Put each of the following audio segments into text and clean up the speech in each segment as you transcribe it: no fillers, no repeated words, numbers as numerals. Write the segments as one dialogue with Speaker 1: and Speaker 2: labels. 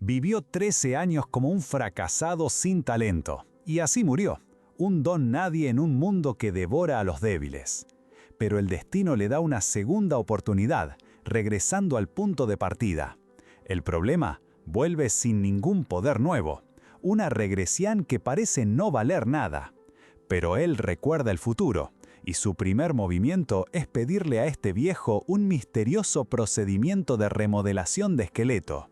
Speaker 1: Vivió 13 años como un fracasado sin talento, y así murió, un don nadie en un mundo que devora a los débiles. Pero el destino le da una segunda oportunidad, regresando al punto de partida. El problema vuelve sin ningún poder nuevo, una regresión que parece no valer nada. Pero él recuerda el futuro, y su primer movimiento es pedirle a este viejo un misterioso procedimiento de remodelación de esqueleto.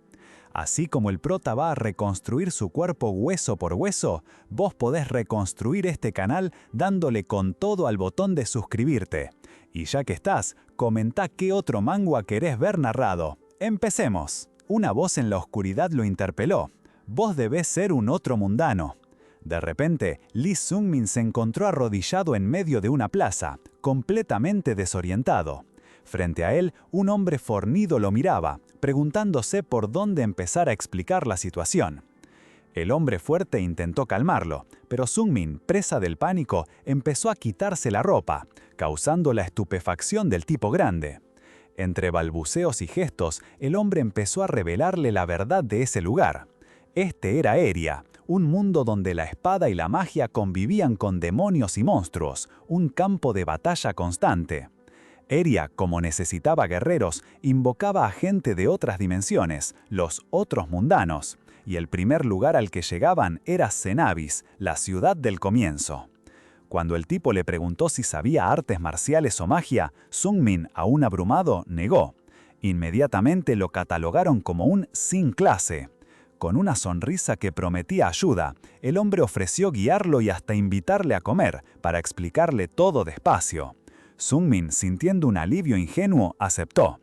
Speaker 1: Así como el prota va a reconstruir su cuerpo hueso por hueso, vos podés reconstruir este canal dándole con todo al botón de suscribirte. Y ya que estás, comentá qué otro manga querés ver narrado. ¡Empecemos! Una voz en la oscuridad lo interpeló. Vos debés ser un otro mundano. De repente, Lee Sung-min se encontró arrodillado en medio de una plaza, completamente desorientado. Frente a él, un hombre fornido lo miraba, preguntándose por dónde empezar a explicar la situación. El hombre fuerte intentó calmarlo, pero Sung-min, presa del pánico, empezó a quitarse la ropa, causando la estupefacción del tipo grande. Entre balbuceos y gestos, el hombre empezó a revelarle la verdad de ese lugar. Este era Eria, un mundo donde la espada y la magia convivían con demonios y monstruos, un campo de batalla constante. Eria, como necesitaba guerreros, invocaba a gente de otras dimensiones, los otros mundanos, y el primer lugar al que llegaban era Cenabis, la ciudad del comienzo. Cuando el tipo le preguntó si sabía artes marciales o magia, Sung-min, aún abrumado, negó. Inmediatamente lo catalogaron como un sin clase. Con una sonrisa que prometía ayuda, el hombre ofreció guiarlo y hasta invitarle a comer, para explicarle todo despacio. Sung-min, sintiendo un alivio ingenuo, aceptó.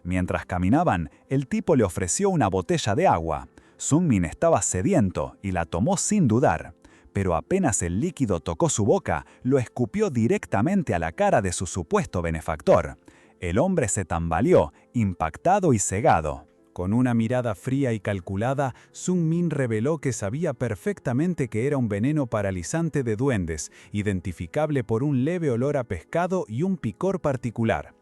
Speaker 1: Mientras caminaban, el tipo le ofreció una botella de agua. Sung-min estaba sediento y la tomó sin dudar. Pero apenas el líquido tocó su boca, lo escupió directamente a la cara de su supuesto benefactor. El hombre se tambaleó, impactado y cegado. Con una mirada fría y calculada, Sung-min reveló que sabía perfectamente que era un veneno paralizante de duendes, identificable por un leve olor a pescado y un picor particular.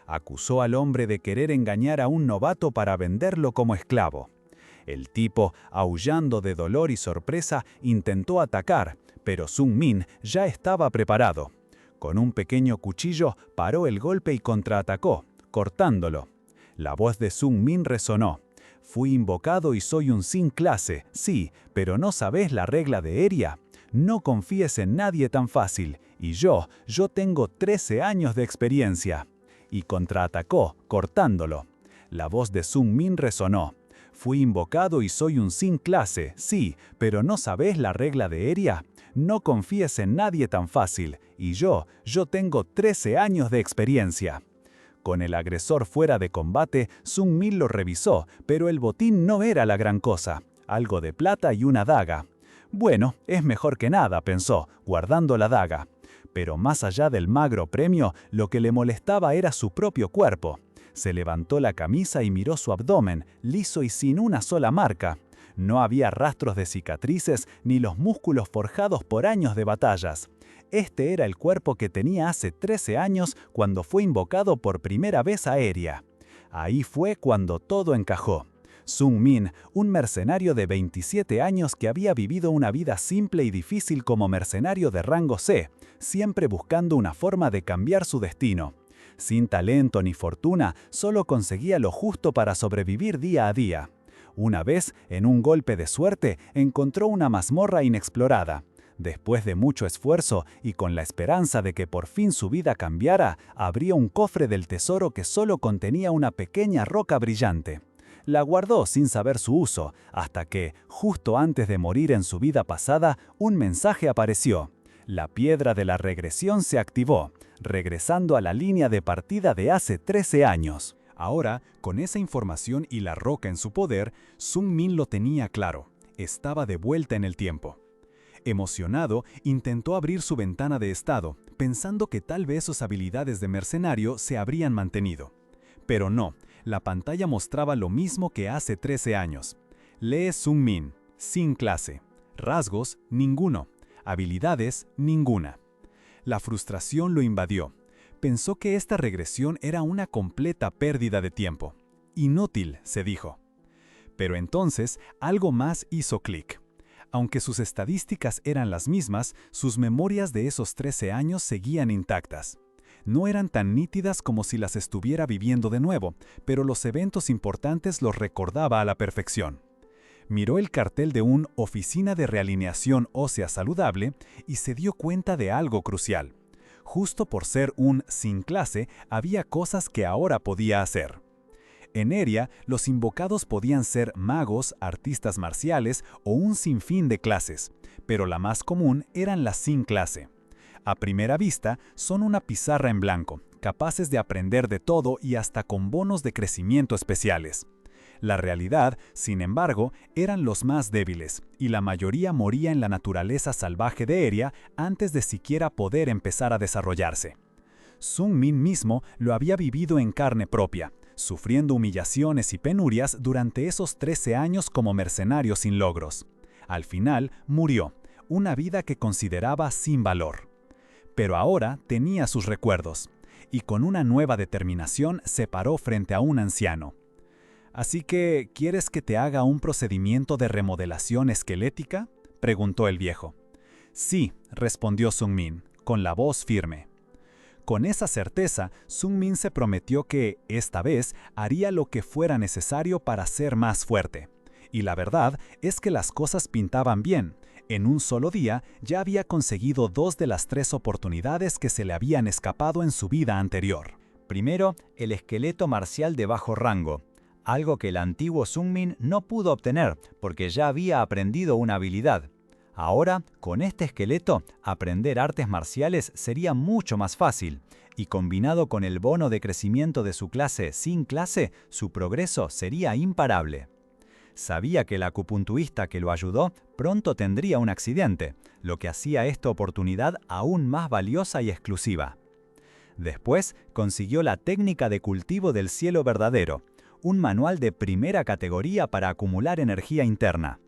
Speaker 1: Acusó al hombre de querer engañar a un novato para venderlo como esclavo. El tipo, aullando de dolor y sorpresa, intentó atacar, pero Sung-min ya estaba preparado. Con un pequeño cuchillo paró el golpe y contraatacó, cortándolo. La voz de Sung-min resonó. Fui invocado y soy un sin clase, sí, pero ¿no sabés la regla de Eria? No confíes en nadie tan fácil, y yo tengo 13 años de experiencia. Y contraatacó, cortándolo. La voz de Sung-min resonó. Fui invocado y soy un sin clase, sí, pero ¿no sabés la regla de Eria? No confíes en nadie tan fácil, y yo tengo 13 años de experiencia. Con el agresor fuera de combate, Sung-min lo revisó, pero el botín no era la gran cosa, algo de plata y una daga. Bueno, es mejor que nada, pensó, guardando la daga. Pero más allá del magro premio, lo que le molestaba era su propio cuerpo. Se levantó la camisa y miró su abdomen, liso y sin una sola marca. No había rastros de cicatrices ni los músculos forjados por años de batallas. Este era el cuerpo que tenía hace 13 años cuando fue invocado por primera vez a Eria. Ahí fue cuando todo encajó. Sung-min, un mercenario de 27 años que había vivido una vida simple y difícil como mercenario de rango C, siempre buscando una forma de cambiar su destino. Sin talento ni fortuna, solo conseguía lo justo para sobrevivir día a día. Una vez, en un golpe de suerte, encontró una mazmorra inexplorada. Después de mucho esfuerzo y con la esperanza de que por fin su vida cambiara, abrió un cofre del tesoro que solo contenía una pequeña roca brillante. La guardó sin saber su uso, hasta que, justo antes de morir en su vida pasada, un mensaje apareció. La piedra de la regresión se activó, regresando a la línea de partida de hace 13 años. Ahora, con esa información y la roca en su poder, Sung-min lo tenía claro. Estaba de vuelta en el tiempo. Emocionado, intentó abrir su ventana de estado, pensando que tal vez sus habilidades de mercenario se habrían mantenido. Pero no, la pantalla mostraba lo mismo que hace 13 años. Lee Sung-min, sin clase. Rasgos, ninguno. Habilidades, ninguna. La frustración lo invadió. Pensó que esta regresión era una completa pérdida de tiempo. Inútil, se dijo. Pero entonces, algo más hizo clic. Aunque sus estadísticas eran las mismas, sus memorias de esos 13 años seguían intactas. No eran tan nítidas como si las estuviera viviendo de nuevo, pero los eventos importantes los recordaba a la perfección. Miró el cartel de un Oficina de Realineación Ósea Saludable y se dio cuenta de algo crucial. Justo por ser un sin clase, había cosas que ahora podía hacer. En Eria, los invocados podían ser magos, artistas marciales o un sinfín de clases, pero la más común eran las sin clase. A primera vista, son una pizarra en blanco, capaces de aprender de todo y hasta con bonos de crecimiento especiales. La realidad, sin embargo, eran los más débiles, y la mayoría moría en la naturaleza salvaje de Eria antes de siquiera poder empezar a desarrollarse. Sun Min mismo lo había vivido en carne propia, sufriendo humillaciones y penurias durante esos 13 años como mercenario sin logros. Al final, murió, una vida que consideraba sin valor. Pero ahora tenía sus recuerdos, y con una nueva determinación se paró frente a un anciano. «¿Así que quieres que te haga un procedimiento de remodelación esquelética?», preguntó el viejo. «Sí», respondió Sun Min, con la voz firme. Con esa certeza, Sun Min se prometió que, esta vez, haría lo que fuera necesario para ser más fuerte. Y la verdad es que las cosas pintaban bien. En un solo día ya había conseguido 2 de las 3 oportunidades que se le habían escapado en su vida anterior.
Speaker 2: Primero, el esqueleto marcial de bajo rango, algo que el antiguo Sun Min no pudo obtener porque ya había aprendido una habilidad. Ahora, con este esqueleto, aprender artes marciales sería mucho más fácil, y combinado con el bono de crecimiento de su clase sin clase, su progreso sería imparable. Sabía que el acupunturista que lo ayudó pronto tendría un accidente, lo que hacía esta oportunidad aún más valiosa y exclusiva. Después consiguió la técnica de cultivo del cielo verdadero, un manual de primera categoría para acumular energía interna.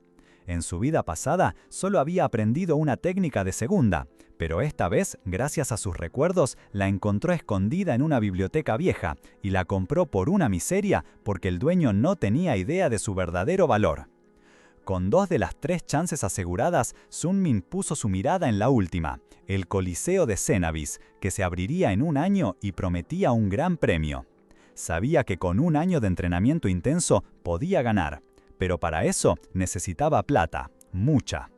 Speaker 2: En su vida pasada solo había aprendido una técnica de segunda, pero esta vez, gracias a sus recuerdos, la encontró escondida en una biblioteca vieja y la compró por una miseria porque el dueño no tenía idea de su verdadero valor. Con 2 de las 3 chances aseguradas, Sun Min puso su mirada en la última, el Coliseo de Cenabis, que se abriría en un año y prometía un gran premio. Sabía que con un año de entrenamiento intenso podía ganar, pero para eso necesitaba plata, mucha.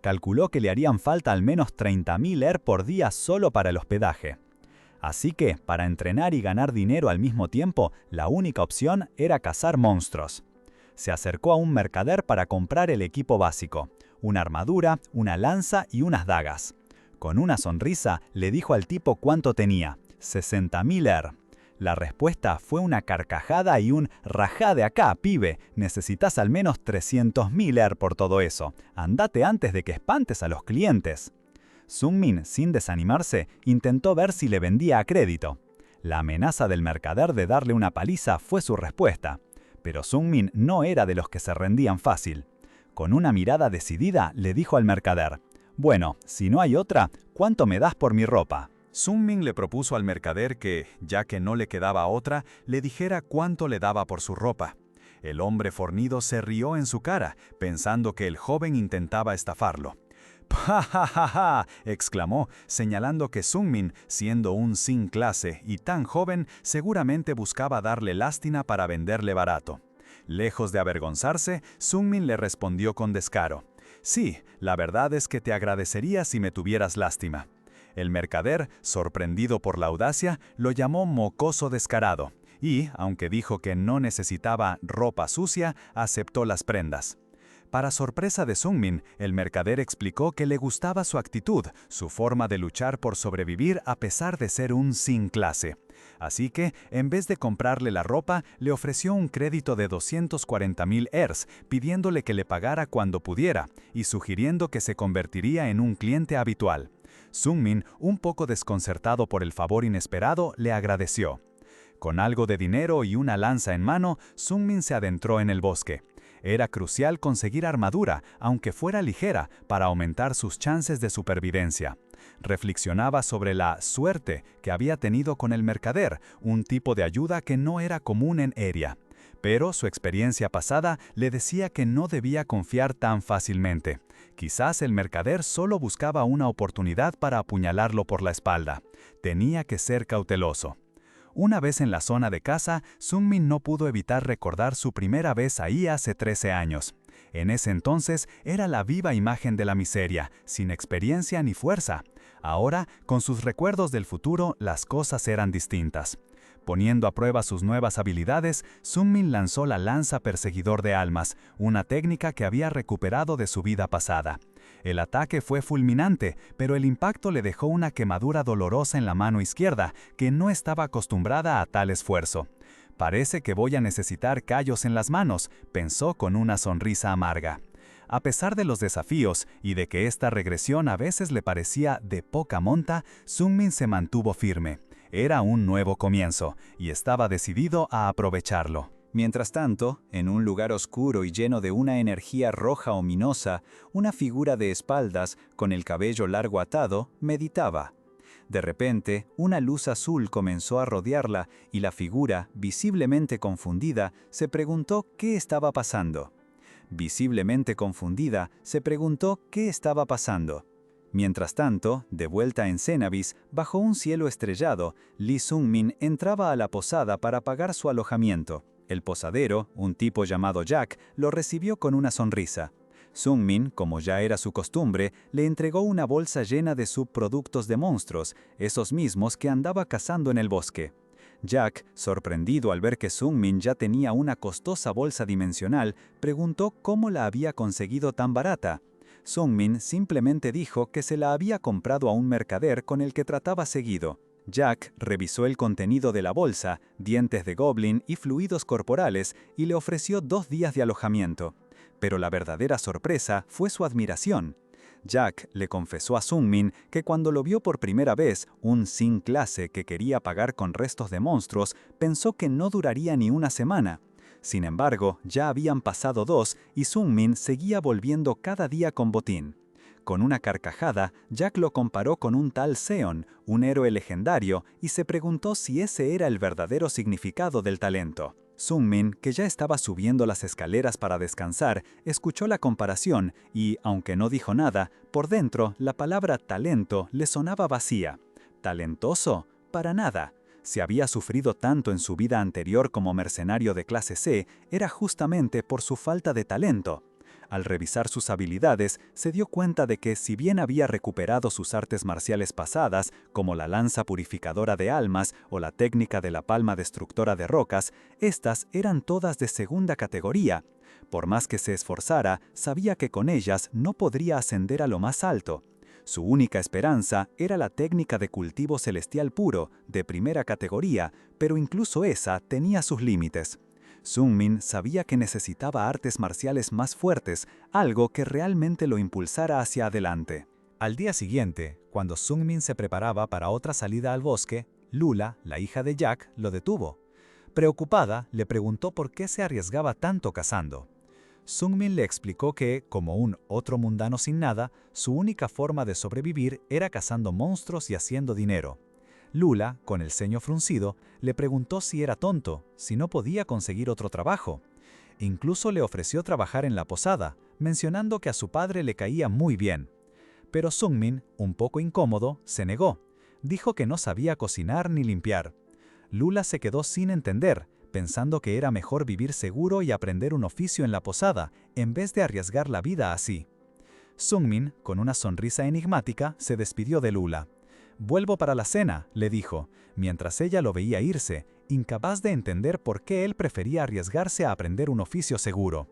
Speaker 2: Calculó que le harían falta al menos 30.000 por día solo para el hospedaje. Así que, para entrenar y ganar dinero al mismo tiempo, la única opción era cazar monstruos. Se acercó a un mercader para comprar el equipo básico, una armadura, una lanza y unas dagas. Con una sonrisa, le dijo al tipo cuánto tenía, 60.000. La respuesta fue una carcajada y un «rajá de acá, pibe, necesitas al menos 300.000 por todo eso. Andate antes de que espantes a los clientes». Sun Min, sin desanimarse, intentó ver si le vendía a crédito. La amenaza del mercader de darle una paliza fue su respuesta. Pero Sun Min no era de los que se rendían fácil. Con una mirada decidida, le dijo al mercader: «Bueno, si no hay otra, ¿cuánto me das por mi ropa?».
Speaker 1: Sun Min le propuso al mercader que, ya que no le quedaba otra, le dijera cuánto le daba por su ropa. El hombre fornido se rió en su cara, pensando que el joven intentaba estafarlo. «¡Ja, ja, ja, ja!», exclamó, señalando que Sun Min, siendo un sin clase y tan joven, seguramente buscaba darle lástima para venderle barato. Lejos de avergonzarse, Sun Min le respondió con descaro: «Sí, la verdad es que te agradecería si me tuvieras lástima». El mercader, sorprendido por la audacia, lo llamó mocoso descarado y, aunque dijo que no necesitaba ropa sucia, aceptó las prendas. Para sorpresa de Sun Min, el mercader explicó que le gustaba su actitud, su forma de luchar por sobrevivir a pesar de ser un sin clase. Así que, en vez de comprarle la ropa, le ofreció un crédito de 240.000 pidiéndole que le pagara cuando pudiera y sugiriendo que se convertiría en un cliente habitual. Sun Min, un poco desconcertado por el favor inesperado, le agradeció. Con algo de dinero y una lanza en mano, Sun Min se adentró en el bosque. Era crucial conseguir armadura, aunque fuera ligera, para aumentar sus chances de supervivencia. Reflexionaba sobre la suerte que había tenido con el mercader, un tipo de ayuda que no era común en Eria. Pero su experiencia pasada le decía que no debía confiar tan fácilmente. Quizás el mercader solo buscaba una oportunidad para apuñalarlo por la espalda. Tenía que ser cauteloso. Una vez en la zona de casa, Sungmin no pudo evitar recordar su primera vez ahí hace 13 años. En ese entonces era la viva imagen de la miseria, sin experiencia ni fuerza. Ahora, con sus recuerdos del futuro, las cosas eran distintas. Poniendo a prueba sus nuevas habilidades, Sungmin lanzó la lanza perseguidor de almas, una técnica que había recuperado de su vida pasada. El ataque fue fulminante, pero el impacto le dejó una quemadura dolorosa en la mano izquierda, que no estaba acostumbrada a tal esfuerzo. «Parece que voy a necesitar callos en las manos», pensó con una sonrisa amarga. A pesar de los desafíos y de que esta regresión a veces le parecía de poca monta, Sungmin se mantuvo firme. Era un nuevo comienzo, y estaba decidido a aprovecharlo. Mientras tanto, en un lugar oscuro y lleno de una energía roja ominosa, una figura de espaldas, con el cabello largo atado, meditaba. De repente, una luz azul comenzó a rodearla y la figura, visiblemente confundida, se preguntó qué estaba pasando. Visiblemente confundida, se preguntó qué estaba pasando. Mientras tanto, de vuelta en Cenabis, bajo un cielo estrellado, Lee Sungmin entraba a la posada para pagar su alojamiento. El posadero, un tipo llamado Jack, lo recibió con una sonrisa. Sungmin, como ya era su costumbre, le entregó una bolsa llena de subproductos de monstruos, esos mismos que andaba cazando en el bosque. Jack, sorprendido al ver que Sungmin ya tenía una costosa bolsa dimensional, preguntó cómo la había conseguido tan barata. Sungmin simplemente dijo que se la había comprado a un mercader con el que trataba seguido. Jack revisó el contenido de la bolsa, dientes de goblin y fluidos corporales, y le ofreció 2 días de alojamiento. Pero la verdadera sorpresa fue su admiración. Jack le confesó a Sungmin que cuando lo vio por primera vez, un sin clase que quería pagar con restos de monstruos, pensó que no duraría ni una semana. Sin embargo, ya habían pasado 2 y Sungmin seguía volviendo cada día con botín. Con una carcajada, Jack lo comparó con un tal Seon, un héroe legendario, y se preguntó si ese era el verdadero significado del talento. Sungmin, que ya estaba subiendo las escaleras para descansar, escuchó la comparación y, aunque no dijo nada, por dentro la palabra talento le sonaba vacía. ¿Talentoso? Para nada. Si había sufrido tanto en su vida anterior como mercenario de clase C, era justamente por su falta de talento. Al revisar sus habilidades, se dio cuenta de que si bien había recuperado sus artes marciales pasadas, como la lanza purificadora de almas o la técnica de la palma destructora de rocas, estas eran todas de segunda categoría. Por más que se esforzara, sabía que con ellas no podría ascender a lo más alto. Su única esperanza era la técnica de cultivo celestial puro, de primera categoría, pero incluso esa tenía sus límites. Sungmin sabía que necesitaba artes marciales más fuertes, algo que realmente lo impulsara hacia adelante. Al día siguiente, cuando Sungmin se preparaba para otra salida al bosque, Lula, la hija de Jack, lo detuvo. Preocupada, le preguntó por qué se arriesgaba tanto cazando. Sungmin le explicó que, como un otro mundano sin nada, su única forma de sobrevivir era cazando monstruos y haciendo dinero. Lula, con el ceño fruncido, le preguntó si era tonto, si no podía conseguir otro trabajo. Incluso le ofreció trabajar en la posada, mencionando que a su padre le caía muy bien. Pero Sungmin, un poco incómodo, se negó. Dijo que no sabía cocinar ni limpiar. Lula se quedó sin entender, pensando que era mejor vivir seguro y aprender un oficio en la posada, en vez de arriesgar la vida así. Sungmin, con una sonrisa enigmática, se despidió de Lula. «Vuelvo para la cena», le dijo, mientras ella lo veía irse, incapaz de entender por qué él prefería arriesgarse a aprender un oficio seguro.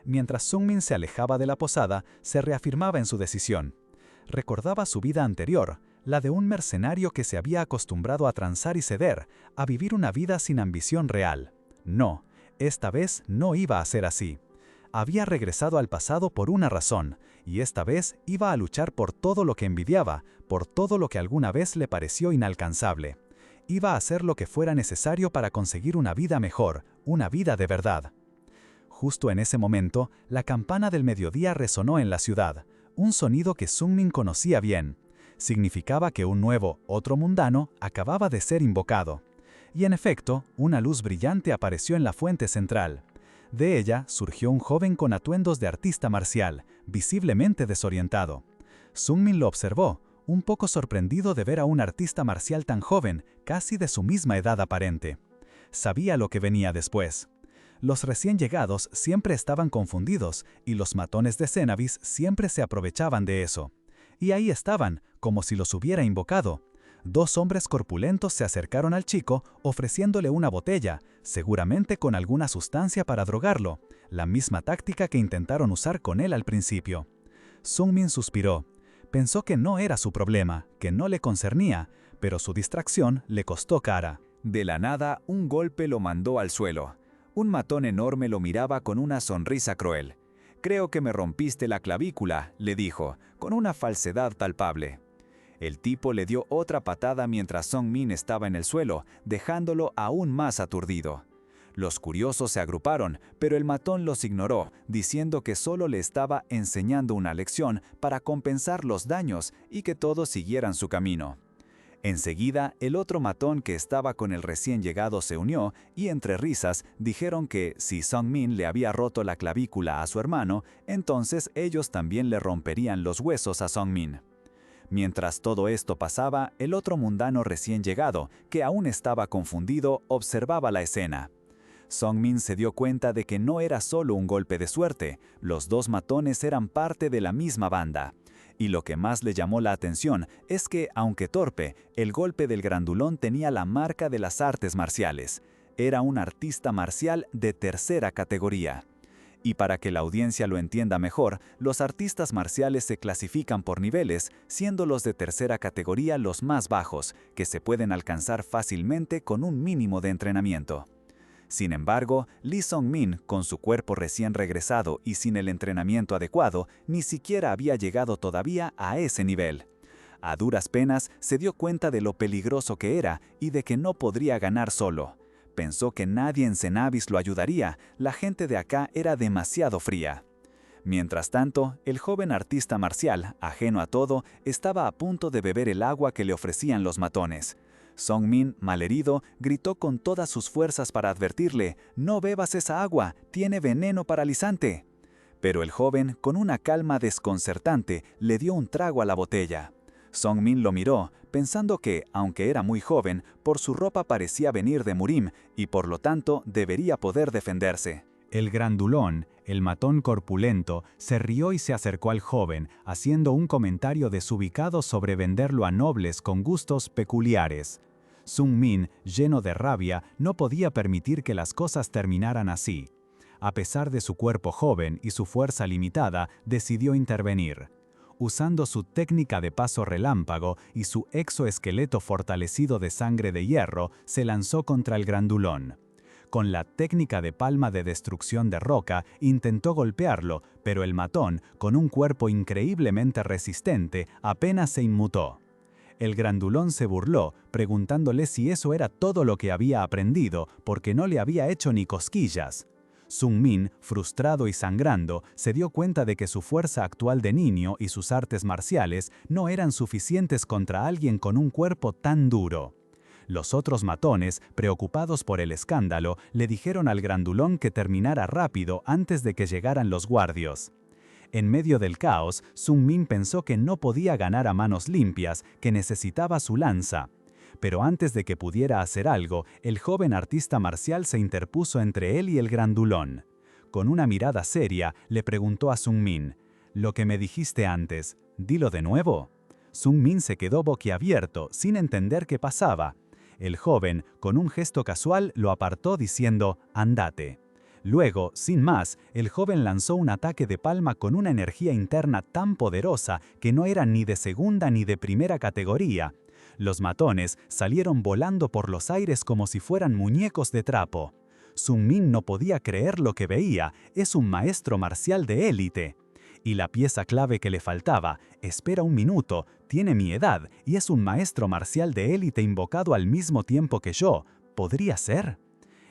Speaker 1: Mientras Sungmin se alejaba de la posada, se reafirmaba en su decisión. Recordaba su vida anterior, la de un mercenario que se había acostumbrado a transar y ceder, a vivir una vida sin ambición real. No, esta vez no iba a ser así. Había regresado al pasado por una razón, y esta vez iba a luchar por todo lo que envidiaba, por todo lo que alguna vez le pareció inalcanzable. Iba a hacer lo que fuera necesario para conseguir una vida mejor, una vida de verdad. Justo en ese momento, la campana del mediodía resonó en la ciudad, un sonido que Sungmin conocía bien. Significaba que un nuevo, otro mundano, acababa de ser invocado. Y en efecto, una luz brillante apareció en la fuente central. De ella surgió un joven con atuendos de artista marcial, visiblemente desorientado. Sungmin lo observó, un poco sorprendido de ver a un artista marcial tan joven, casi de su misma edad aparente. Sabía lo que venía después. Los recién llegados siempre estaban confundidos y los matones de Cenabis siempre se aprovechaban de eso. Y ahí estaban, como si los hubiera invocado. Dos hombres corpulentos se acercaron al chico ofreciéndole una botella, seguramente con alguna sustancia para drogarlo, la misma táctica que intentaron usar con él al principio. Sungmin suspiró. Pensó que no era su problema, que no le concernía, pero su distracción le costó cara.
Speaker 2: De la nada, un golpe lo mandó al suelo. Un matón enorme lo miraba con una sonrisa cruel. «Creo que me rompiste la clavícula», le dijo, con una falsedad palpable. El tipo le dio otra patada mientras Sungmin estaba en el suelo, dejándolo aún más aturdido. Los curiosos se agruparon, pero el matón los ignoró, diciendo que solo le estaba enseñando una lección para compensar los daños y que todos siguieran su camino. Enseguida, el otro matón que estaba con el recién llegado se unió y entre risas dijeron que si Sungmin le había roto la clavícula a su hermano, entonces ellos también le romperían los huesos a Sungmin. Mientras todo esto pasaba, el otro mundano recién llegado, que aún estaba confundido, observaba la escena. Sungmin se dio cuenta de que no era solo un golpe de suerte, los dos matones eran parte de la misma banda. Y lo que más le llamó la atención es que, aunque torpe, el golpe del grandulón tenía la marca de las artes marciales. Era un artista marcial de tercera categoría. Y para que la audiencia lo entienda mejor, los artistas marciales se clasifican por niveles, siendo los de tercera categoría los más bajos, que se pueden alcanzar fácilmente con un mínimo de entrenamiento. Sin embargo, Lee Sung-min, con su cuerpo recién regresado y sin el entrenamiento adecuado, ni siquiera había llegado todavía a ese nivel. A duras penas se dio cuenta de lo peligroso que era y de que no podría ganar solo. Pensó que nadie en Cenabis lo ayudaría, la gente de acá era demasiado fría. Mientras tanto, el joven artista marcial, ajeno a todo, estaba a punto de beber el agua que le ofrecían los matones. Sungmin, malherido, gritó con todas sus fuerzas para advertirle: «No bebas esa agua, tiene veneno paralizante». Pero el joven, con una calma desconcertante, le dio un trago a la botella. Sungmin lo miró, pensando que, aunque era muy joven, por su ropa parecía venir de Murim y por lo tanto debería poder defenderse.
Speaker 1: El grandulón, el matón corpulento, se rió y se acercó al joven, haciendo un comentario desubicado sobre venderlo a nobles con gustos peculiares. Sungmin, lleno de rabia, no podía permitir que las cosas terminaran así. A pesar de su cuerpo joven y su fuerza limitada, decidió intervenir. Usando su técnica de paso relámpago y su exoesqueleto fortalecido de sangre de hierro, se lanzó contra el grandulón. Con la técnica de palma de destrucción de roca, intentó golpearlo, pero el matón, con un cuerpo increíblemente resistente, apenas se inmutó. El grandulón se burló, preguntándole si eso era todo lo que había aprendido, porque no le había hecho ni cosquillas. Sungmin, frustrado y sangrando, se dio cuenta de que su fuerza actual de niño y sus artes marciales no eran suficientes contra alguien con un cuerpo tan duro. Los otros matones, preocupados por el escándalo, le dijeron al grandulón que terminara rápido antes de que llegaran los guardias. En medio del caos, Sungmin pensó que no podía ganar a manos limpias, que necesitaba su lanza. Pero antes de que pudiera hacer algo, el joven artista marcial se interpuso entre él y el grandulón. Con una mirada seria, le preguntó a Sungmin: «Lo que me dijiste antes, dilo de nuevo». Sungmin se quedó boquiabierto, sin entender qué pasaba. El joven, con un gesto casual, lo apartó diciendo: «Andate». Luego, sin más, el joven lanzó un ataque de palma con una energía interna tan poderosa que no era ni de segunda ni de primera categoría. Los matones salieron volando por los aires como si fueran muñecos de trapo. Sungmin no podía creer lo que veía, es un maestro marcial de élite. Y la pieza clave que le faltaba: espera un minuto, tiene mi edad y es un maestro marcial de élite invocado al mismo tiempo que yo. ¿Podría ser?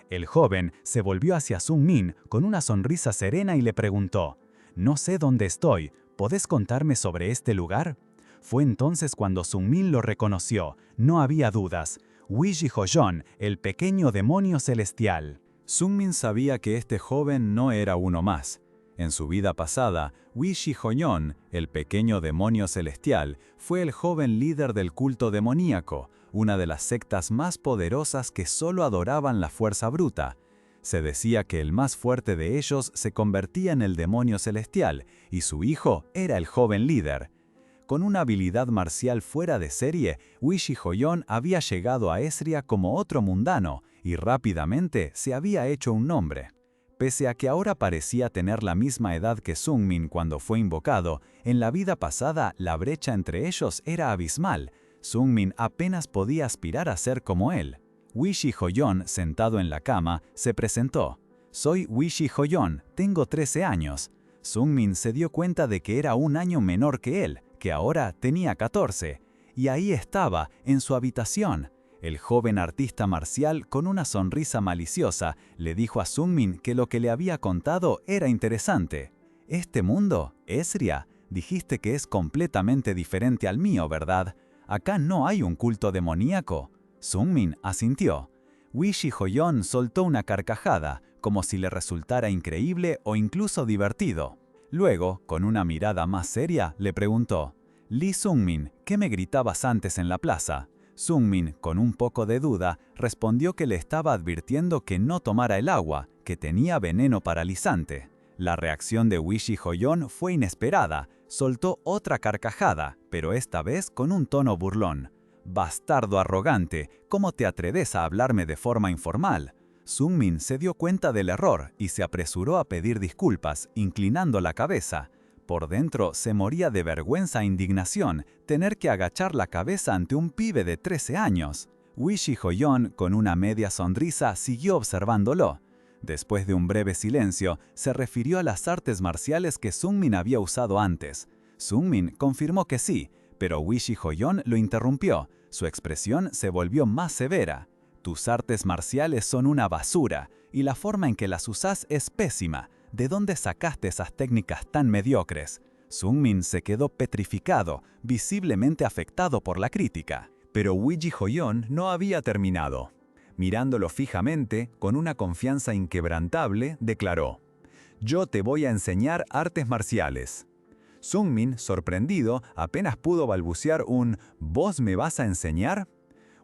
Speaker 1: El joven se volvió hacia Sungmin con una sonrisa serena y le preguntó: «No sé dónde estoy, ¿podés contarme sobre este lugar?». Fue entonces cuando Sungmin lo reconoció, no había dudas. Ouija Hoyon, el pequeño demonio celestial.
Speaker 2: Sungmin sabía que este joven no era uno más. En su vida pasada, Ouija Hoyon, el pequeño demonio celestial, fue el joven líder del culto demoníaco, una de las sectas más poderosas que solo adoraban la fuerza bruta. Se decía que el más fuerte de ellos se convertía en el demonio celestial, y su hijo era el joven líder. Con una habilidad marcial fuera de serie, Ouija Hoyon había llegado a Esria como otro mundano, y rápidamente se había hecho un nombre. Pese a que ahora parecía tener la misma edad que Sungmin cuando fue invocado, en la vida pasada la brecha entre ellos era abismal. Sungmin apenas podía aspirar a ser como él. Ouija Hoyon, sentado en la cama, se presentó. «Soy Ouija Hoyon, tengo 13 años». Sungmin se dio cuenta de que era un año menor que él, que ahora tenía 14. Y ahí estaba, en su habitación. El joven artista marcial, con una sonrisa maliciosa, le dijo a Sungmin que lo que le había contado era interesante. «Este mundo, Esria, dijiste que es completamente diferente al mío, ¿verdad? Acá no hay un culto demoníaco». Sungmin asintió. Ouija Hoyon soltó una carcajada, como si le resultara increíble o incluso divertido. Luego, con una mirada más seria, le preguntó: «Lee Sungmin, ¿qué me gritabas antes en la plaza?». Sungmin, con un poco de duda, respondió que le estaba advirtiendo que no tomara el agua, que tenía veneno paralizante. La reacción de Ouija Hoyon fue inesperada. Soltó otra carcajada, pero esta vez con un tono burlón. «Bastardo arrogante, ¿cómo te atreves a hablarme de forma informal?». Sungmin se dio cuenta del error y se apresuró a pedir disculpas, inclinando la cabeza. Por dentro se moría de vergüenza e indignación tener que agachar la cabeza ante un pibe de 13 años. Ouija Hoyon, con una media sonrisa, siguió observándolo. Después de un breve silencio, se refirió a las artes marciales que Sungmin había usado antes. Sungmin confirmó que sí, pero Ouija Hoyon lo interrumpió. Su expresión se volvió más severa. «Tus artes marciales son una basura, y la forma en que las usás es pésima. ¿De dónde sacaste esas técnicas tan mediocres?». Sungmin se quedó petrificado, visiblemente afectado por la crítica. Pero Ouija Hoyon no había terminado. Mirándolo fijamente, con una confianza inquebrantable, declaró: «Yo te voy a enseñar artes marciales». Sungmin, sorprendido, apenas pudo balbucear un «¿Vos me vas a enseñar?».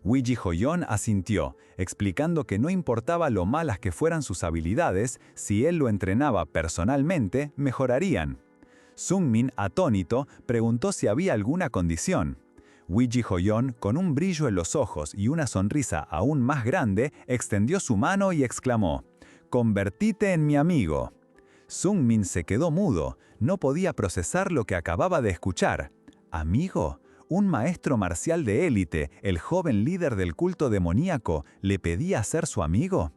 Speaker 2: Ouija Hoyon asintió, explicando que no importaba lo malas que fueran sus habilidades, si él lo entrenaba personalmente, mejorarían. Sungmin, atónito, preguntó si había alguna condición. Ouija Hoyon, con un brillo en los ojos y una sonrisa aún más grande, extendió su mano y exclamó: «Convertite en mi amigo». Sungmin se quedó mudo, no podía procesar lo que acababa de escuchar. ¿Amigo? Un maestro marcial de élite, el joven líder del culto demoníaco, ¿le pedía ser su amigo?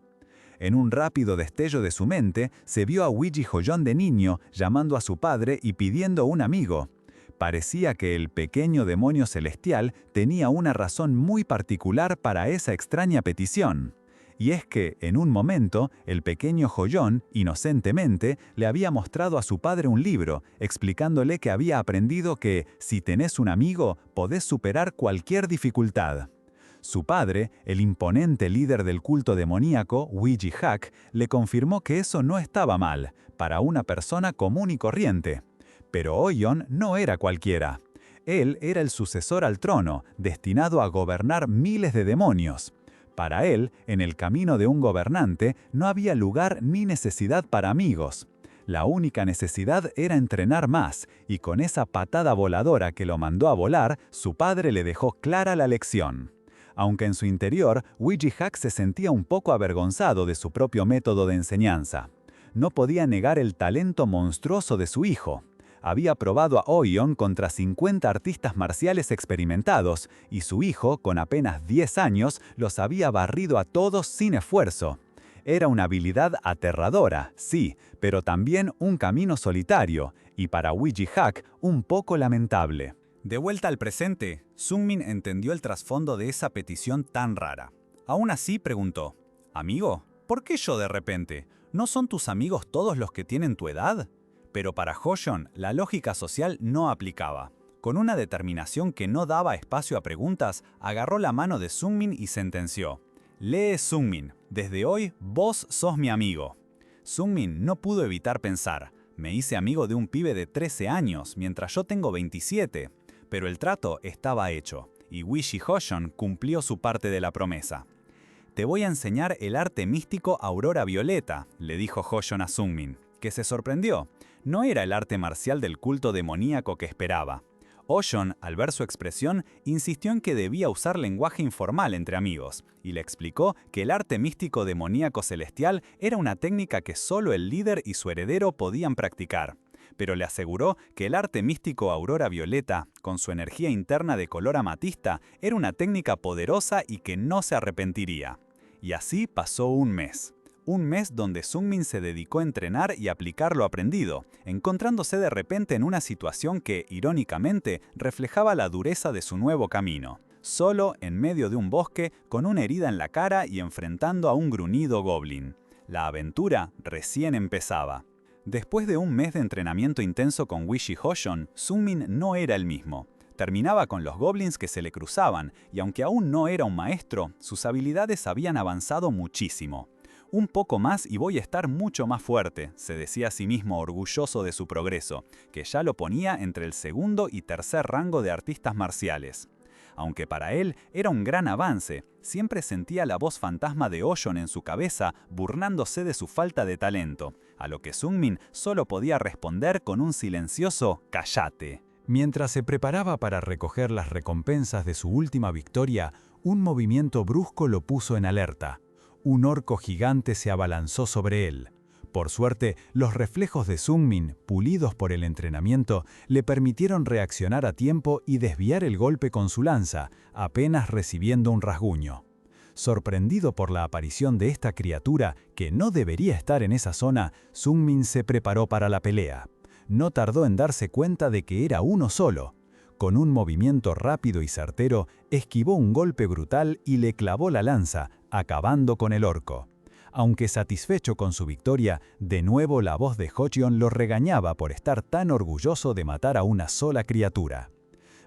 Speaker 2: En un rápido destello de su mente, se vio a Ouija Hoyon de niño, llamando a su padre y pidiendo un amigo. Parecía que el pequeño demonio celestial tenía una razón muy particular para esa extraña petición. Y es que, en un momento, el pequeño Hoyon, inocentemente, le había mostrado a su padre un libro, explicándole que había aprendido que, si tenés un amigo, podés superar cualquier dificultad. Su padre, el imponente líder del culto demoníaco, Ouija Hak, le confirmó que eso no estaba mal, para una persona común y corriente. Pero Oyon no era cualquiera. Él era el sucesor al trono, destinado a gobernar miles de demonios. Para él, en el camino de un gobernante, no había lugar ni necesidad para amigos. La única necesidad era entrenar más, y con esa patada voladora que lo mandó a volar, su padre le dejó clara la lección. Aunque en su interior, Ouija Hak se sentía un poco avergonzado de su propio método de enseñanza. No podía negar el talento monstruoso de su hijo. Había probado a Oyon contra 50 artistas marciales experimentados, y su hijo, con apenas 10 años, los había barrido a todos sin esfuerzo. Era una habilidad aterradora, sí, pero también un camino solitario, y para Ouija Hak, un poco lamentable. De vuelta al presente, Sungmin entendió el trasfondo de esa petición tan rara. Aún así preguntó: «Amigo, ¿por qué yo de repente? ¿No son tus amigos todos los que tienen tu edad?». Pero para Hoyon, la lógica social no aplicaba. Con una determinación que no daba espacio a preguntas, agarró la mano de Sungmin y sentenció: «Lee, Sungmin, desde hoy vos sos mi amigo». Sungmin no pudo evitar pensar: «Me hice amigo de un pibe de 13 años, mientras yo tengo 27». Pero el trato estaba hecho, y Wishi Hoshon cumplió su parte de la promesa. «Te voy a enseñar el arte místico Aurora Violeta», le dijo Hoshon a Sungmin, que se sorprendió. No era el arte marcial del culto demoníaco que esperaba. Hoshon, al ver su expresión, insistió en que debía usar lenguaje informal entre amigos, y le explicó que el arte místico demoníaco celestial era una técnica que solo el líder y su heredero podían practicar. Pero le aseguró que el arte místico Aurora Violeta, con su energía interna de color amatista, era una técnica poderosa y que no se arrepentiría. Y así pasó un mes. Un mes donde Sungmin se dedicó a entrenar y aplicar lo aprendido, encontrándose de repente en una situación que, irónicamente, reflejaba la dureza de su nuevo camino. Solo en medio de un bosque, con una herida en la cara y enfrentando a un gruñido goblin. La aventura recién empezaba. Después de un mes de entrenamiento intenso con Wishi Hoshon, Sungmin no era el mismo. Terminaba con los goblins que se le cruzaban, y aunque aún no era un maestro, sus habilidades habían avanzado muchísimo. «Un poco más y voy a estar mucho más fuerte», se decía a sí mismo orgulloso de su progreso, que ya lo ponía entre el segundo y tercer rango de artistas marciales. Aunque para él era un gran avance, siempre sentía la voz fantasma de Hoshon en su cabeza burlándose de su falta de talento, a lo que Sungmin solo podía responder con un silencioso «cállate».
Speaker 1: Mientras se preparaba para recoger las recompensas de su última victoria, un movimiento brusco lo puso en alerta. Un orco gigante se abalanzó sobre él. Por suerte, los reflejos de Sungmin, pulidos por el entrenamiento, le permitieron reaccionar a tiempo y desviar el golpe con su lanza, apenas recibiendo un rasguño. Sorprendido por la aparición de esta criatura, que no debería estar en esa zona, Sungmin se preparó para la pelea. No tardó en darse cuenta de que era uno solo. Con un movimiento rápido y certero, esquivó un golpe brutal y le clavó la lanza, acabando con el orco. Aunque satisfecho con su victoria, de nuevo la voz de Hoshon lo regañaba por estar tan orgulloso de matar a una sola criatura.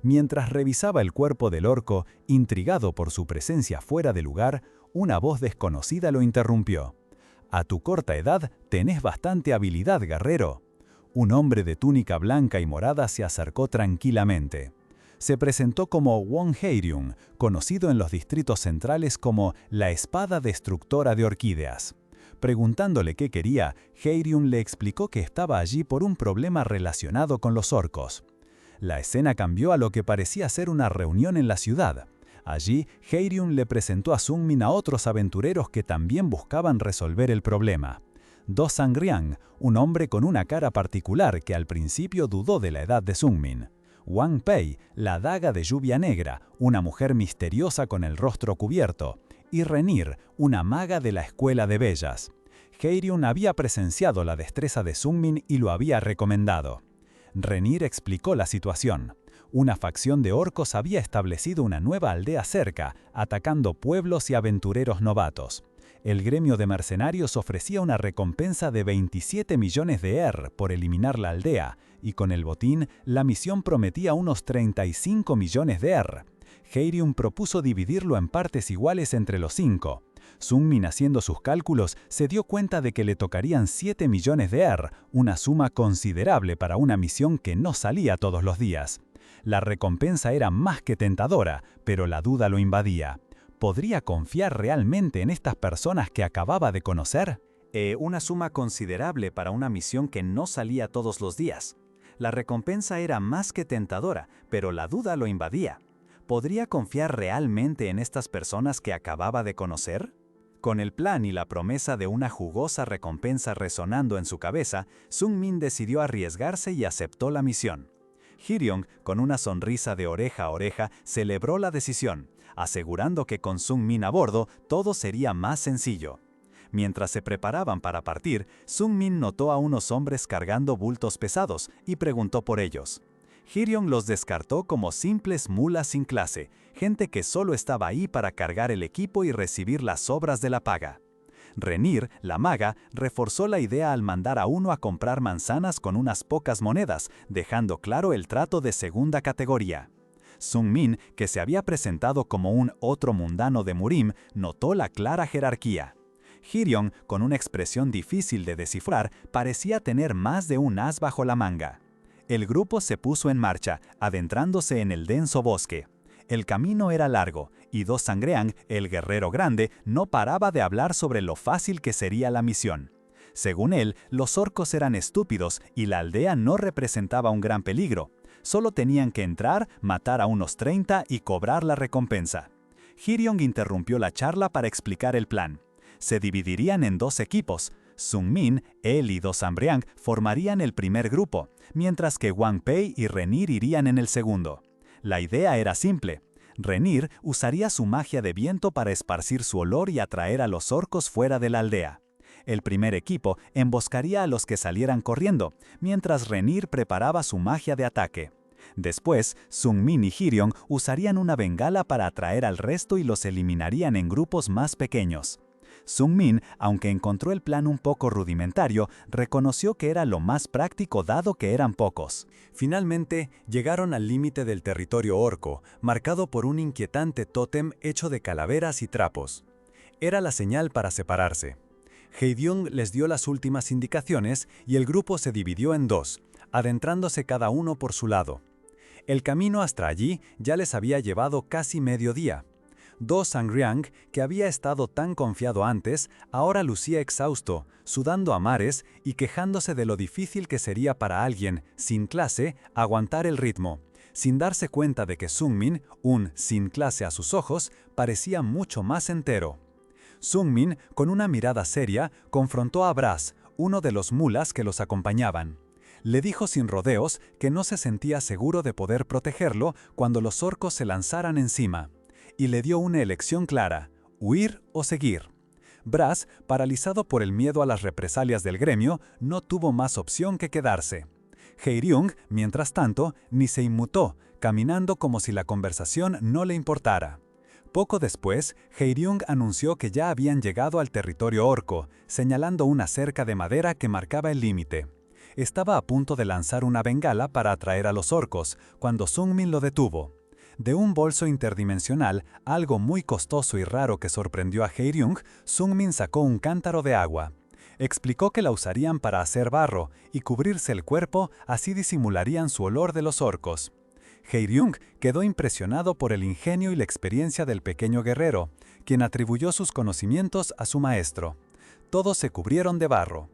Speaker 1: Mientras revisaba el cuerpo del orco, intrigado por su presencia fuera de lugar, una voz desconocida lo interrumpió. «A tu corta edad tenés bastante habilidad, guerrero». Un hombre de túnica blanca y morada se acercó tranquilamente. Se presentó como Won Heiryung, conocido en los distritos centrales como la espada destructora de orquídeas. Preguntándole qué quería, Heiryung le explicó que estaba allí por un problema relacionado con los orcos. La escena cambió a lo que parecía ser una reunión en la ciudad. Allí, Heiryung le presentó a Sungmin a otros aventureros que también buscaban resolver el problema. Do Sangriang, un hombre con una cara particular que al principio dudó de la edad de Sungmin. Wang Pei, la daga de lluvia negra, una mujer misteriosa con el rostro cubierto. Y Renir, una maga de la escuela de bellas. Heiryung había presenciado la destreza de Sungmin y lo había recomendado. Renir explicó la situación. Una facción de orcos había establecido una nueva aldea cerca, atacando pueblos y aventureros novatos. El gremio de mercenarios ofrecía una recompensa de 27 millones de por eliminar la aldea, y con el botín, la misión prometía unos 35 millones de Heiryung propuso dividirlo en partes iguales entre los 5. Sungmin, haciendo sus cálculos, se dio cuenta de que le tocarían 7 millones de una suma considerable para una misión que no salía todos los días. La recompensa era más que tentadora, pero la duda lo invadía. ¿Podría confiar realmente en estas personas que acababa de conocer?
Speaker 2: Una suma considerable para una misión que no salía todos los días. La recompensa era más que tentadora, pero la duda lo invadía. ¿Podría confiar realmente en estas personas que acababa de conocer? Con el plan y la promesa de una jugosa recompensa resonando en su cabeza, Sungmin decidió arriesgarse y aceptó la misión. Heiryung, con una sonrisa de oreja a oreja, celebró la decisión, asegurando que con Sungmin a bordo todo sería más sencillo. Mientras se preparaban para partir, Sungmin notó a unos hombres cargando bultos pesados y preguntó por ellos. Heiryung los descartó como simples mulas sin clase, gente que solo estaba ahí para cargar el equipo y recibir las obras de la paga.
Speaker 1: Renir, la maga, reforzó la idea al mandar a uno a comprar manzanas con unas pocas monedas, dejando claro el trato de segunda categoría. Sung-min, que se había presentado como un otro mundano de Murim, notó la clara jerarquía. Hyeryong, con una expresión difícil de descifrar, parecía tener más de un as bajo la manga. El grupo se puso en marcha, adentrándose en el denso bosque. El camino era largo, y Do Sangreang, el guerrero grande, no paraba de hablar sobre lo fácil que sería la misión. Según él, los orcos eran estúpidos y la aldea no representaba un gran peligro. Solo tenían que entrar, matar a unos 30 y cobrar la recompensa. Hyeryong interrumpió la charla para explicar el plan. Se dividirían en 2 equipos. Sung-min, él y Do Sangreang formarían el primer grupo, mientras que Wang Pei y Renir irían en el segundo. La idea era simple. Renir usaría su magia de viento para esparcir su olor y atraer a los orcos fuera de la aldea. El primer equipo emboscaría a los que salieran corriendo, mientras Renir preparaba su magia de ataque. Después, Sung-min y Hyeryong usarían una bengala para atraer al resto y los eliminarían en grupos más pequeños. Sung-min, aunque encontró el plan un poco rudimentario, reconoció que era lo más práctico dado que eran pocos. Finalmente, llegaron al límite del territorio orco, marcado por un inquietante tótem hecho de calaveras y trapos. Era la señal para separarse. Hyeryong les dio las últimas indicaciones y el grupo se dividió en 2, adentrándose cada uno por su lado. El camino hasta allí ya les había llevado casi mediodía. Do Sangreang, que había estado tan confiado antes, ahora lucía exhausto, sudando a mares y quejándose de lo difícil que sería para alguien, sin clase, aguantar el ritmo, sin darse cuenta de que Sung-min, un sin clase a sus ojos, parecía mucho más entero. Sung-min, con una mirada seria, confrontó a Brass, uno de los mulas que los acompañaban. Le dijo sin rodeos que no se sentía seguro de poder protegerlo cuando los orcos se lanzaran encima. Y le dio una elección clara, huir o seguir. Brass, paralizado por el miedo a las represalias del gremio, no tuvo más opción que quedarse. Hyeryong, mientras tanto, ni se inmutó, caminando como si la conversación no le importara. Poco después, Hyeryong anunció que ya habían llegado al territorio orco, señalando una cerca de madera que marcaba el límite. Estaba a punto de lanzar una bengala para atraer a los orcos, cuando Sung-min lo detuvo. De un bolso interdimensional, algo muy costoso y raro que sorprendió a Hyeryong, Sung-min sacó un cántaro de agua. Explicó que la usarían para hacer barro y cubrirse el cuerpo, así disimularían su olor de los orcos. Hyeryong quedó impresionado por el ingenio y la experiencia del pequeño guerrero, quien atribuyó sus conocimientos a su maestro. Todos se cubrieron de barro.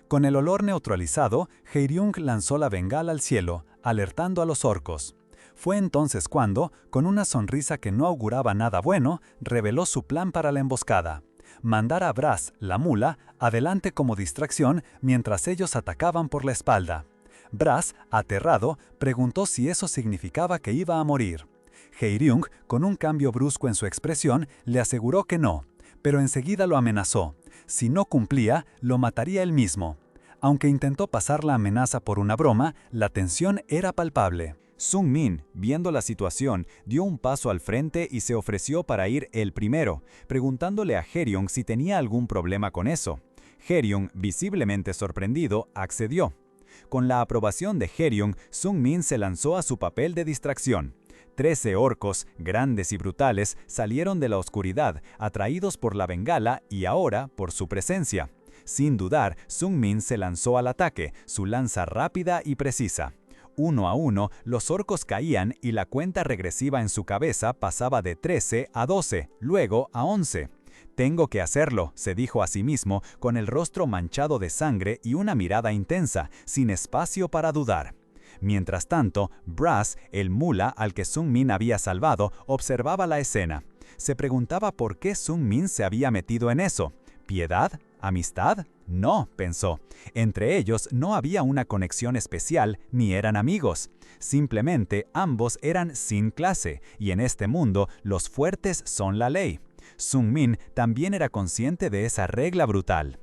Speaker 1: Con el olor neutralizado, Hyeryong lanzó la bengala al cielo, alertando a los orcos. Fue entonces cuando, con una sonrisa que no auguraba nada bueno, reveló su plan para la emboscada. Mandar a Brass, la mula, adelante como distracción mientras ellos atacaban por la espalda. Brass, aterrado, preguntó si eso significaba que iba a morir. Hyeryong, con un cambio brusco en su expresión, le aseguró que no, pero enseguida lo amenazó. Si no cumplía, lo mataría él mismo. Aunque intentó pasar la amenaza por una broma, la tensión era palpable. Sung-min, viendo la situación, dio un paso al frente y se ofreció para ir él primero, preguntándole a Hyeryong si tenía algún problema con eso. Hyeryong, visiblemente sorprendido, accedió. Con la aprobación de Hyeryong, Sung-min se lanzó a su papel de distracción. 13 orcos, grandes y brutales, salieron de la oscuridad, atraídos por la bengala y ahora por su presencia. Sin dudar, Sung-min se lanzó al ataque, su lanza rápida y precisa. Uno a uno, los orcos caían y la cuenta regresiva en su cabeza pasaba de 13 a 12, luego a 11. «Tengo que hacerlo», se dijo a sí mismo, con el rostro manchado de sangre y una mirada intensa, sin espacio para dudar. Mientras tanto, Brass, el mula al que Sung-min había salvado, observaba la escena. Se preguntaba por qué Sung-min se había metido en eso. ¿Piedad? ¿Amistad? No, pensó. Entre ellos no había una conexión especial ni eran amigos. Simplemente ambos eran sin clase, y en este mundo los fuertes son la ley. Sung-min también era consciente de esa regla brutal.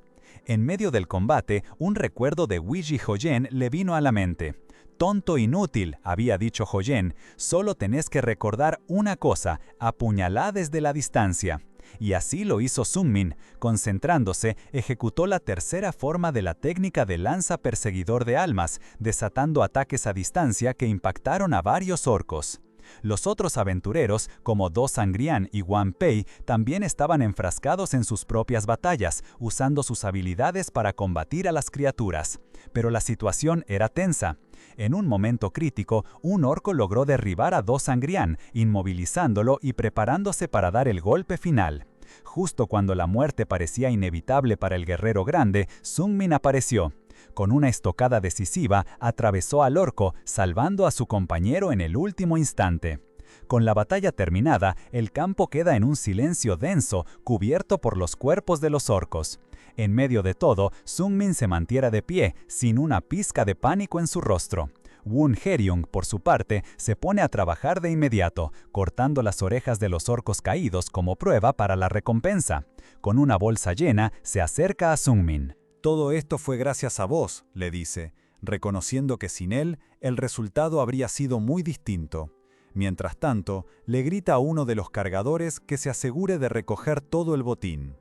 Speaker 1: En medio del combate, un recuerdo de Wiji Hoyen le vino a la mente. «Tonto inútil», había dicho Hoyen, «solo tenés que recordar una cosa, apuñalá desde la distancia».
Speaker 2: Y así lo hizo Sungmin. Concentrándose, ejecutó la tercera forma de la técnica de lanza perseguidor de almas, desatando ataques a distancia que impactaron a varios orcos. Los otros aventureros, como Do Sangrian y Wan Pei, también estaban enfrascados en sus propias batallas, usando sus habilidades para combatir a las criaturas. Pero la situación era tensa. En un momento crítico, un orco logró derribar a Do Sangrian, inmovilizándolo y preparándose para dar el golpe final. Justo cuando la muerte parecía inevitable para el guerrero grande, Sungmin apareció. Con una estocada decisiva, atravesó al orco, salvando a su compañero en el último instante. Con la batalla terminada, el campo queda en un silencio denso, cubierto por los cuerpos de los orcos. En medio de todo, Sungmin se mantiene de pie, sin una pizca de pánico en su rostro. Woon Hae-ryung, por su parte, se pone a trabajar de inmediato, cortando las orejas de los orcos caídos como prueba para la recompensa. Con una bolsa llena, se acerca a Sungmin.
Speaker 1: «Todo esto fue gracias a vos», le dice, reconociendo que sin él, el resultado habría sido muy distinto. Mientras tanto, le grita a uno de los cargadores que se asegure de recoger todo el botín.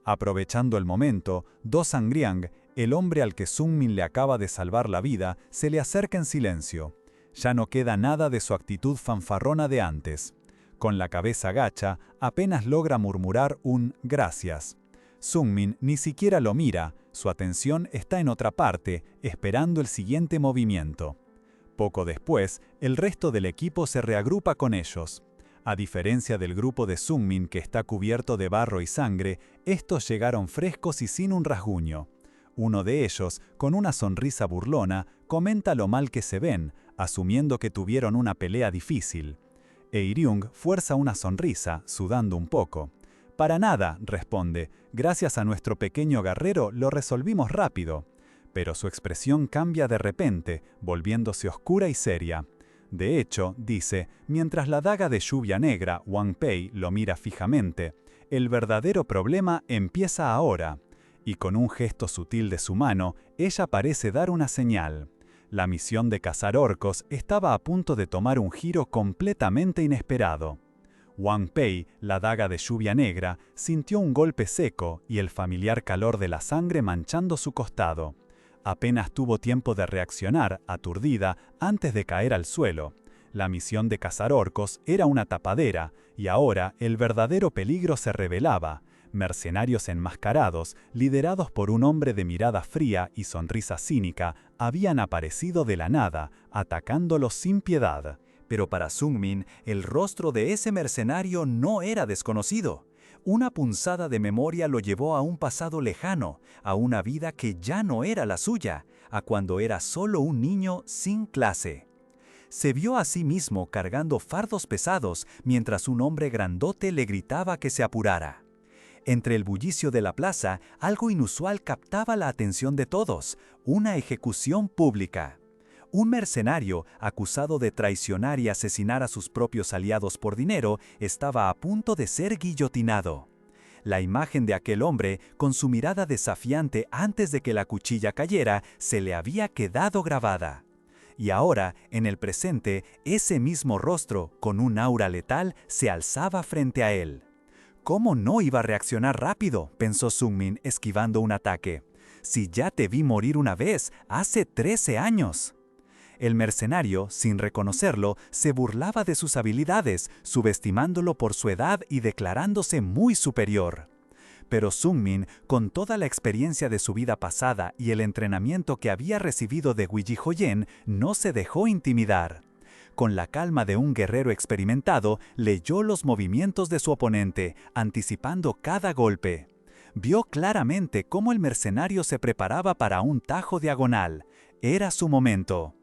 Speaker 1: Aprovechando el momento, Do Sangriang, el hombre al que Sungmin le acaba de salvar la vida, se le acerca en silencio. Ya no queda nada de su actitud fanfarrona de antes. Con la cabeza gacha, apenas logra murmurar un «gracias». Sungmin ni siquiera lo mira, su atención está en otra parte, esperando el siguiente movimiento. Poco después, el resto del equipo se reagrupa con ellos. A diferencia del grupo de Sungmin que está cubierto de barro y sangre, estos llegaron frescos y sin un rasguño. Uno de ellos, con una sonrisa burlona, comenta lo mal que se ven, asumiendo que tuvieron una pelea difícil. Hae-ryung fuerza una sonrisa, sudando un poco. «Para nada», responde, «gracias a nuestro pequeño guerrero lo resolvimos rápido». Pero su expresión cambia de repente, volviéndose oscura y seria. De hecho, dice, mientras la daga de lluvia negra, Wan Pei, lo mira fijamente, «el verdadero problema empieza ahora». Y con un gesto sutil de su mano, ella parece dar una señal. La misión de cazar orcos estaba a punto de tomar un giro completamente inesperado. Wan Pei, la daga de lluvia negra, sintió un golpe seco y el familiar calor de la sangre manchando su costado. Apenas tuvo tiempo de reaccionar, aturdida, antes de caer al suelo. La misión de cazar orcos era una tapadera, y ahora el verdadero peligro se revelaba. Mercenarios enmascarados, liderados por un hombre de mirada fría y sonrisa cínica, habían aparecido de la nada, atacándolos sin piedad. Pero para Sungmin, el rostro de ese mercenario no era desconocido. Una punzada de memoria lo llevó a un pasado lejano, a una vida que ya no era la suya, a cuando era solo un niño sin clase. Se vio a sí mismo cargando fardos pesados mientras un hombre grandote le gritaba que se apurara. Entre el bullicio de la plaza, algo inusual captaba la atención de todos: una ejecución pública. Un mercenario, acusado de traicionar y asesinar a sus propios aliados por dinero, estaba a punto de ser guillotinado. La imagen de aquel hombre, con su mirada desafiante antes de que la cuchilla cayera, se le había quedado grabada. Y ahora, en el presente, ese mismo rostro, con un aura letal, se alzaba frente a él. «¿Cómo no iba a reaccionar rápido?», pensó Sungmin, esquivando un ataque. «Si ya te vi morir una vez, hace 13 años». El mercenario, sin reconocerlo, se burlaba de sus habilidades, subestimándolo por su edad y declarándose muy superior. Pero Sungmin, con toda la experiencia de su vida pasada y el entrenamiento que había recibido de Wiji Hoyen, no se dejó intimidar. Con la calma de un guerrero experimentado, leyó los movimientos de su oponente, anticipando cada golpe. Vio claramente cómo el mercenario se preparaba para un tajo diagonal. Era su momento.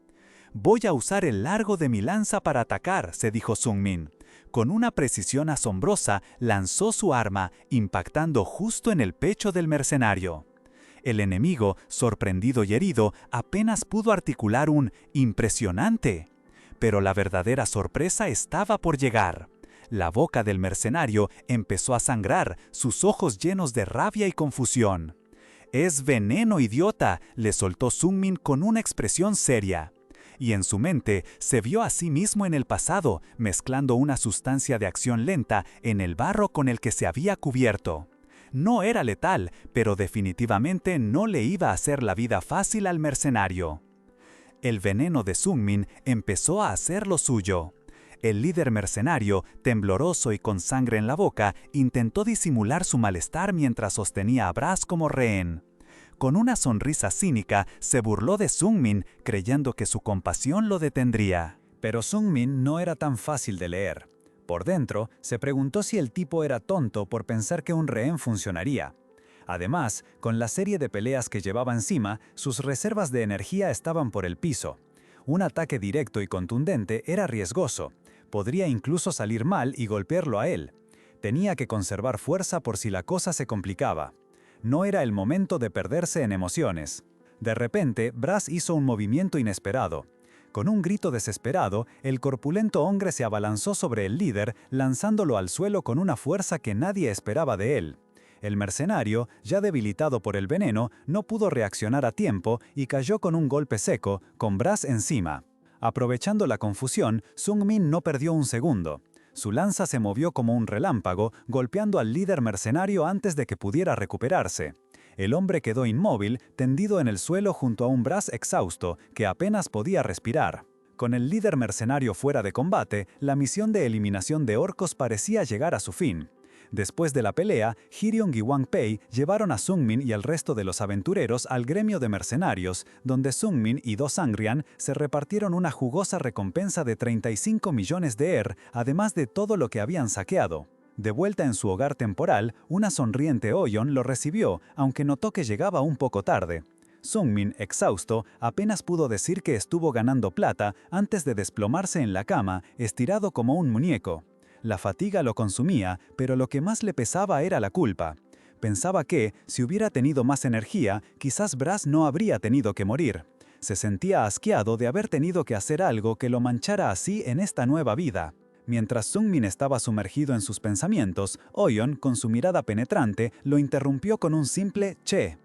Speaker 1: «Voy a usar el largo de mi lanza para atacar», se dijo Sungmin. Con una precisión asombrosa, lanzó su arma, impactando justo en el pecho del mercenario. El enemigo, sorprendido y herido, apenas pudo articular un «impresionante». Pero la verdadera sorpresa estaba por llegar. La boca del mercenario empezó a sangrar, sus ojos llenos de rabia y confusión. «Es veneno, idiota», le soltó Sungmin con una expresión seria. y en su mente se vio a sí mismo en el pasado, mezclando una sustancia de acción lenta en el barro con el que se había cubierto. No era letal, pero definitivamente no le iba a hacer la vida fácil al mercenario. El veneno de Sungmin empezó a hacer lo suyo. El líder mercenario, tembloroso y con sangre en la boca, intentó disimular su malestar mientras sostenía a Brass como rehén. Con una sonrisa cínica, se burló de Sungmin, creyendo que su compasión lo detendría.
Speaker 2: Pero Sungmin no era tan fácil de leer. Por dentro, se preguntó si el tipo era tonto por pensar que un rehén funcionaría. Además, con la serie de peleas que llevaba encima, sus reservas de energía estaban por el piso. Un ataque directo y contundente era riesgoso. Podría incluso salir mal y golpearlo a él. Tenía que conservar fuerza por si la cosa se complicaba. No era el momento de perderse en emociones. De repente, Brass hizo un movimiento inesperado. Con un grito desesperado, el corpulento hombre se abalanzó sobre el líder, lanzándolo al suelo con una fuerza que nadie esperaba de él. El mercenario, ya debilitado por el veneno, no pudo reaccionar a tiempo y cayó con un golpe seco, con Brass encima. Aprovechando la confusión, Sungmin no perdió un segundo. Su lanza se movió como un relámpago, golpeando al líder mercenario antes de que pudiera recuperarse. El hombre quedó inmóvil, tendido en el suelo junto a un Brass exhausto, que apenas podía respirar. Con el líder mercenario fuera de combate, la misión de eliminación de orcos parecía llegar a su fin. Después de la pelea, Hyeryong y Wang Pei llevaron a Sungmin y al resto de los aventureros al gremio de mercenarios, donde Sungmin y Do Sangrian se repartieron una jugosa recompensa de 35 millones de además de todo lo que habían saqueado. De vuelta en su hogar temporal, una sonriente Oyeon lo recibió, aunque notó que llegaba un poco tarde. Sungmin, exhausto, apenas pudo decir que estuvo ganando plata antes de desplomarse en la cama, estirado como un muñeco. La fatiga lo consumía, pero lo que más le pesaba era la culpa. Pensaba que, si hubiera tenido más energía, quizás Brass no habría tenido que morir. Se sentía asqueado de haber tenido que hacer algo que lo manchara así en esta nueva vida. Mientras Sungmin estaba sumergido en sus pensamientos, Oyeon, con su mirada penetrante, lo interrumpió con un simple «Che».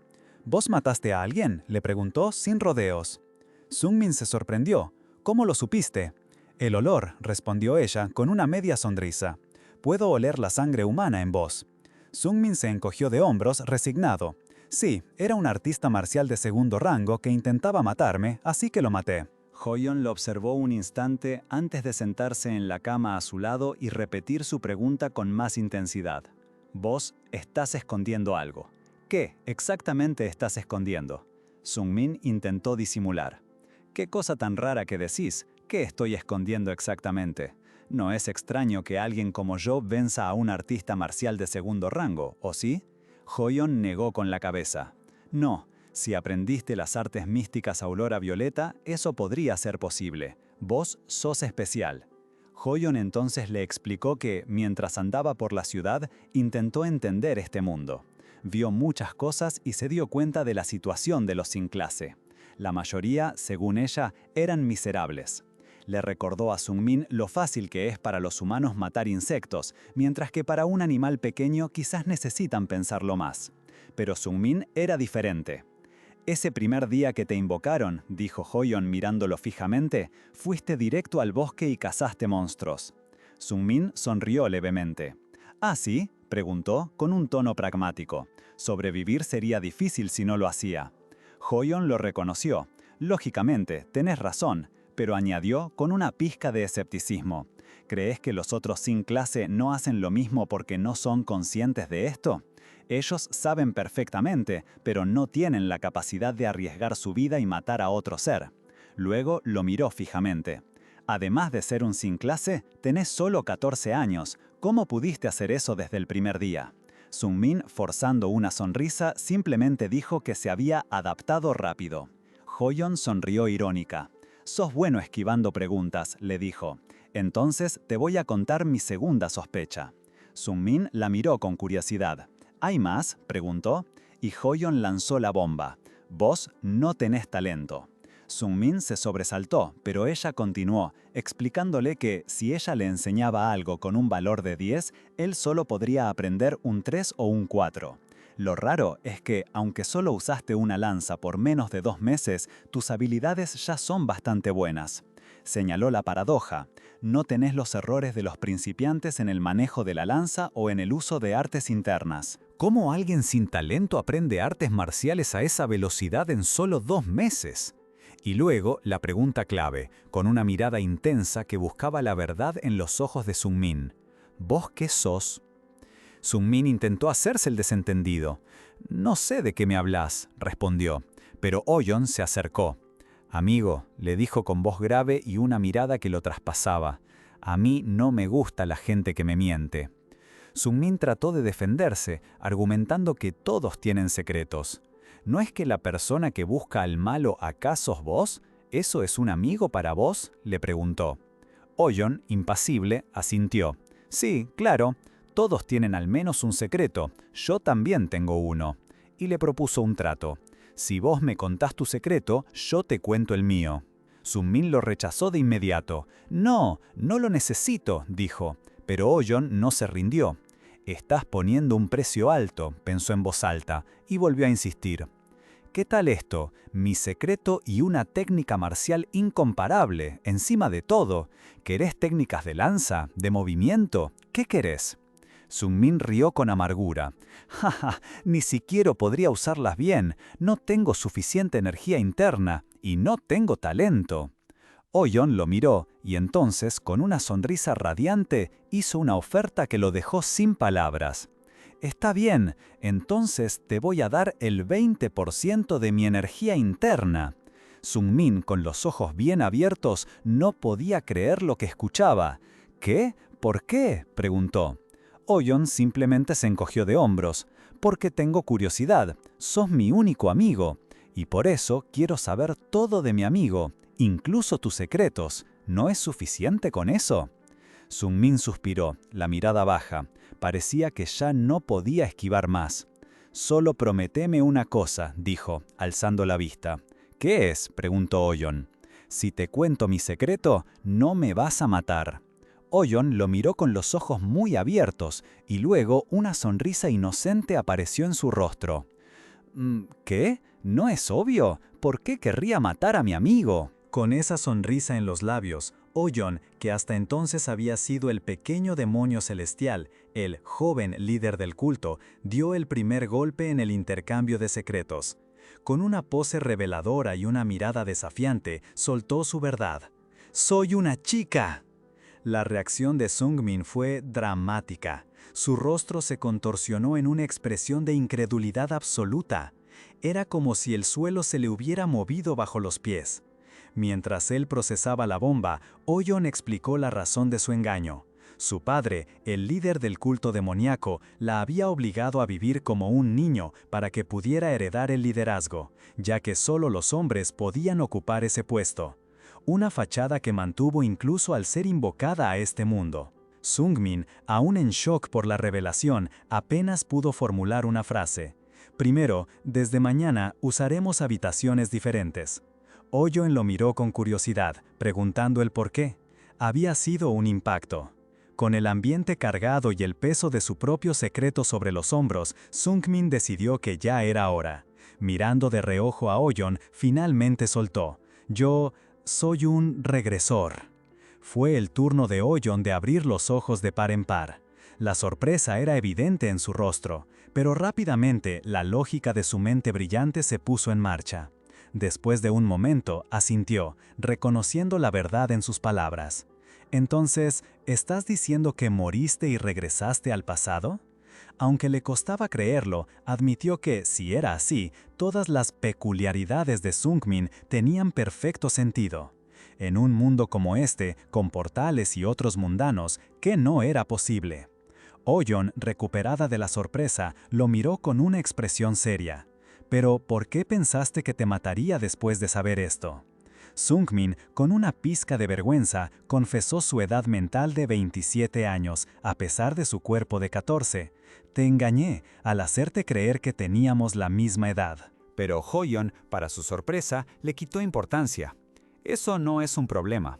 Speaker 2: «¿Vos mataste a alguien?», le preguntó sin rodeos. Sungmin se sorprendió. «¿Cómo lo supiste?». «El olor», respondió ella con una media sonrisa. «Puedo oler la sangre humana en vos». Sungmin se encogió de hombros, resignado. «Sí, era un artista marcial de segundo rango que intentaba matarme, así que lo maté». Oyeon lo observó un instante antes de sentarse en la cama a su lado y repetir su pregunta con más intensidad. «Vos estás escondiendo algo. ¿Qué exactamente estás escondiendo?». Sungmin intentó disimular. «¿Qué cosa tan rara que decís? ¿Qué estoy escondiendo exactamente? No es extraño que alguien como yo venza a un artista marcial de segundo rango, ¿o sí?». Oyeon negó con la cabeza. «No, si aprendiste las artes místicas Aurora Violeta, eso podría ser posible. Vos sos especial». Oyeon entonces le explicó que, mientras andaba por la ciudad, intentó entender este mundo. Vio muchas cosas y se dio cuenta de la situación de los sin clase. La mayoría, según ella, eran miserables. Le recordó a Sungmin lo fácil que es para los humanos matar insectos, mientras que para un animal pequeño quizás necesitan pensarlo más. Pero Sungmin era diferente. «Ese primer día que te invocaron», dijo Oyeon mirándolo fijamente, «fuiste directo al bosque y cazaste monstruos». Sungmin sonrió levemente. «¿Ah, sí?», preguntó, con un tono pragmático. «Sobrevivir sería difícil si no lo hacía». Oyeon lo reconoció. «Lógicamente, tenés razón», pero añadió con una pizca de escepticismo. «¿Crees que los otros sin clase no hacen lo mismo porque no son conscientes de esto? Ellos saben perfectamente, pero no tienen la capacidad de arriesgar su vida y matar a otro ser». Luego lo miró fijamente. «Además de ser un sin clase, tenés solo 14 años. ¿Cómo pudiste hacer eso desde el primer día?». Sungmin, forzando una sonrisa, simplemente dijo que se había adaptado rápido. Oyeon sonrió irónica. «Sos bueno esquivando preguntas», le dijo. «Entonces te voy a contar mi segunda sospecha». Sungmin la miró con curiosidad. «¿Hay más?», preguntó. Y Oyeon lanzó la bomba. «Vos no tenés talento». Sungmin se sobresaltó, pero ella continuó, explicándole que si ella le enseñaba algo con un valor de 10, él solo podría aprender un 3 o un 4.
Speaker 3: Lo raro es que, aunque solo usaste una lanza por menos de 2 meses, tus habilidades ya son bastante buenas. Señaló la paradoja. No tenés los errores de los principiantes en el manejo de la lanza o en el uso de artes internas.
Speaker 1: ¿Cómo alguien sin talento aprende artes marciales a esa velocidad en solo 2 meses? Y luego, la pregunta clave, con una mirada intensa que buscaba la verdad en los ojos de Sungmin. ¿Vos qué sos? Sungmin intentó hacerse el desentendido. «No sé de qué me hablas», respondió, pero Oyon se acercó. «Amigo», le dijo con voz grave y una mirada que lo traspasaba, «a mí no me gusta la gente que me miente». Sungmin trató de defenderse, argumentando que todos tienen secretos. ¿No es que la persona que busca al malo acá sos vos? ¿Eso es un amigo para vos?, le preguntó. Oyon, impasible, asintió. «Sí, claro. Todos tienen al menos un secreto, yo también tengo uno». Y le propuso un trato. «Si vos me contás tu secreto, yo te cuento el mío». Sungmin lo rechazó de inmediato. «No, no lo necesito», dijo. Pero Oyon no se rindió. «Estás poniendo un precio alto», pensó en voz alta, y volvió a insistir. «¿Qué tal esto? Mi secreto y una técnica marcial incomparable, encima de todo. ¿Querés técnicas de lanza, de movimiento? ¿Qué querés?» Sungmin rió con amargura. «Jaja, ni siquiera podría usarlas bien. No tengo suficiente energía interna y no tengo talento». Oyon lo miró y entonces, con una sonrisa radiante, hizo una oferta que lo dejó sin palabras. «Está bien, entonces te voy a dar el 20% de mi energía interna». Sungmin, con los ojos bien abiertos, no podía creer lo que escuchaba. «¿Qué? ¿Por qué?», preguntó. Oyon simplemente se encogió de hombros. «Porque tengo curiosidad, sos mi único amigo, y por eso quiero saber todo de mi amigo, incluso tus secretos. ¿No es suficiente con eso?». Sungmin suspiró, la mirada baja. Parecía que ya no podía esquivar más. «Solo prométeme una cosa», dijo, alzando la vista. «¿Qué es?», preguntó Oyon. «Si te cuento mi secreto, no me vas a matar». Oyon lo miró con los ojos muy abiertos y luego una sonrisa inocente apareció en su rostro. «¿Qué? ¿No es obvio? ¿Por qué querría matar a mi amigo?». Con esa sonrisa en los labios, Oyon, que hasta entonces había sido el pequeño demonio celestial, el joven líder del culto, dio el primer golpe en el intercambio de secretos. Con una pose reveladora y una mirada desafiante, soltó su verdad. «¡Soy una chica!». La reacción de Sungmin fue dramática. Su rostro se contorsionó en una expresión de incredulidad absoluta. Era como si el suelo se le hubiera movido bajo los pies. Mientras él procesaba la bomba, Oyon explicó la razón de su engaño. Su padre, el líder del culto demoníaco, la había obligado a vivir como un niño para que pudiera heredar el liderazgo, ya que solo los hombres podían ocupar ese puesto. Una fachada que mantuvo incluso al ser invocada a este mundo. Sungmin, aún en shock por la revelación, apenas pudo formular una frase. «Primero, desde mañana usaremos habitaciones diferentes». Oyon lo miró con curiosidad, preguntando el por qué. Había sido un impacto. Con el ambiente cargado y el peso de su propio secreto sobre los hombros, Sungmin decidió que ya era hora. Mirando de reojo a Oyon, finalmente soltó. «Yo soy un regresor». Fue el turno de Oyon de abrir los ojos de par en par. La sorpresa era evidente en su rostro, pero rápidamente la lógica de su mente brillante se puso en marcha. Después de un momento, asintió, reconociendo la verdad en sus palabras. «Entonces, ¿estás diciendo que moriste y regresaste al pasado?». Aunque le costaba creerlo, admitió que, si era así, todas las peculiaridades de Sungmin tenían perfecto sentido. En un mundo como este, con portales y otros mundanos, ¿qué no era posible? Oyon, recuperada de la sorpresa, lo miró con una expresión seria. «¿Pero por qué pensaste que te mataría después de saber esto?». Sungmin, con una pizca de vergüenza, confesó su edad mental de 27 años, a pesar de su cuerpo de 14. «Te engañé al hacerte creer que teníamos la misma edad».
Speaker 2: Pero Oyon, para su sorpresa, le quitó importancia. «Eso no es un problema».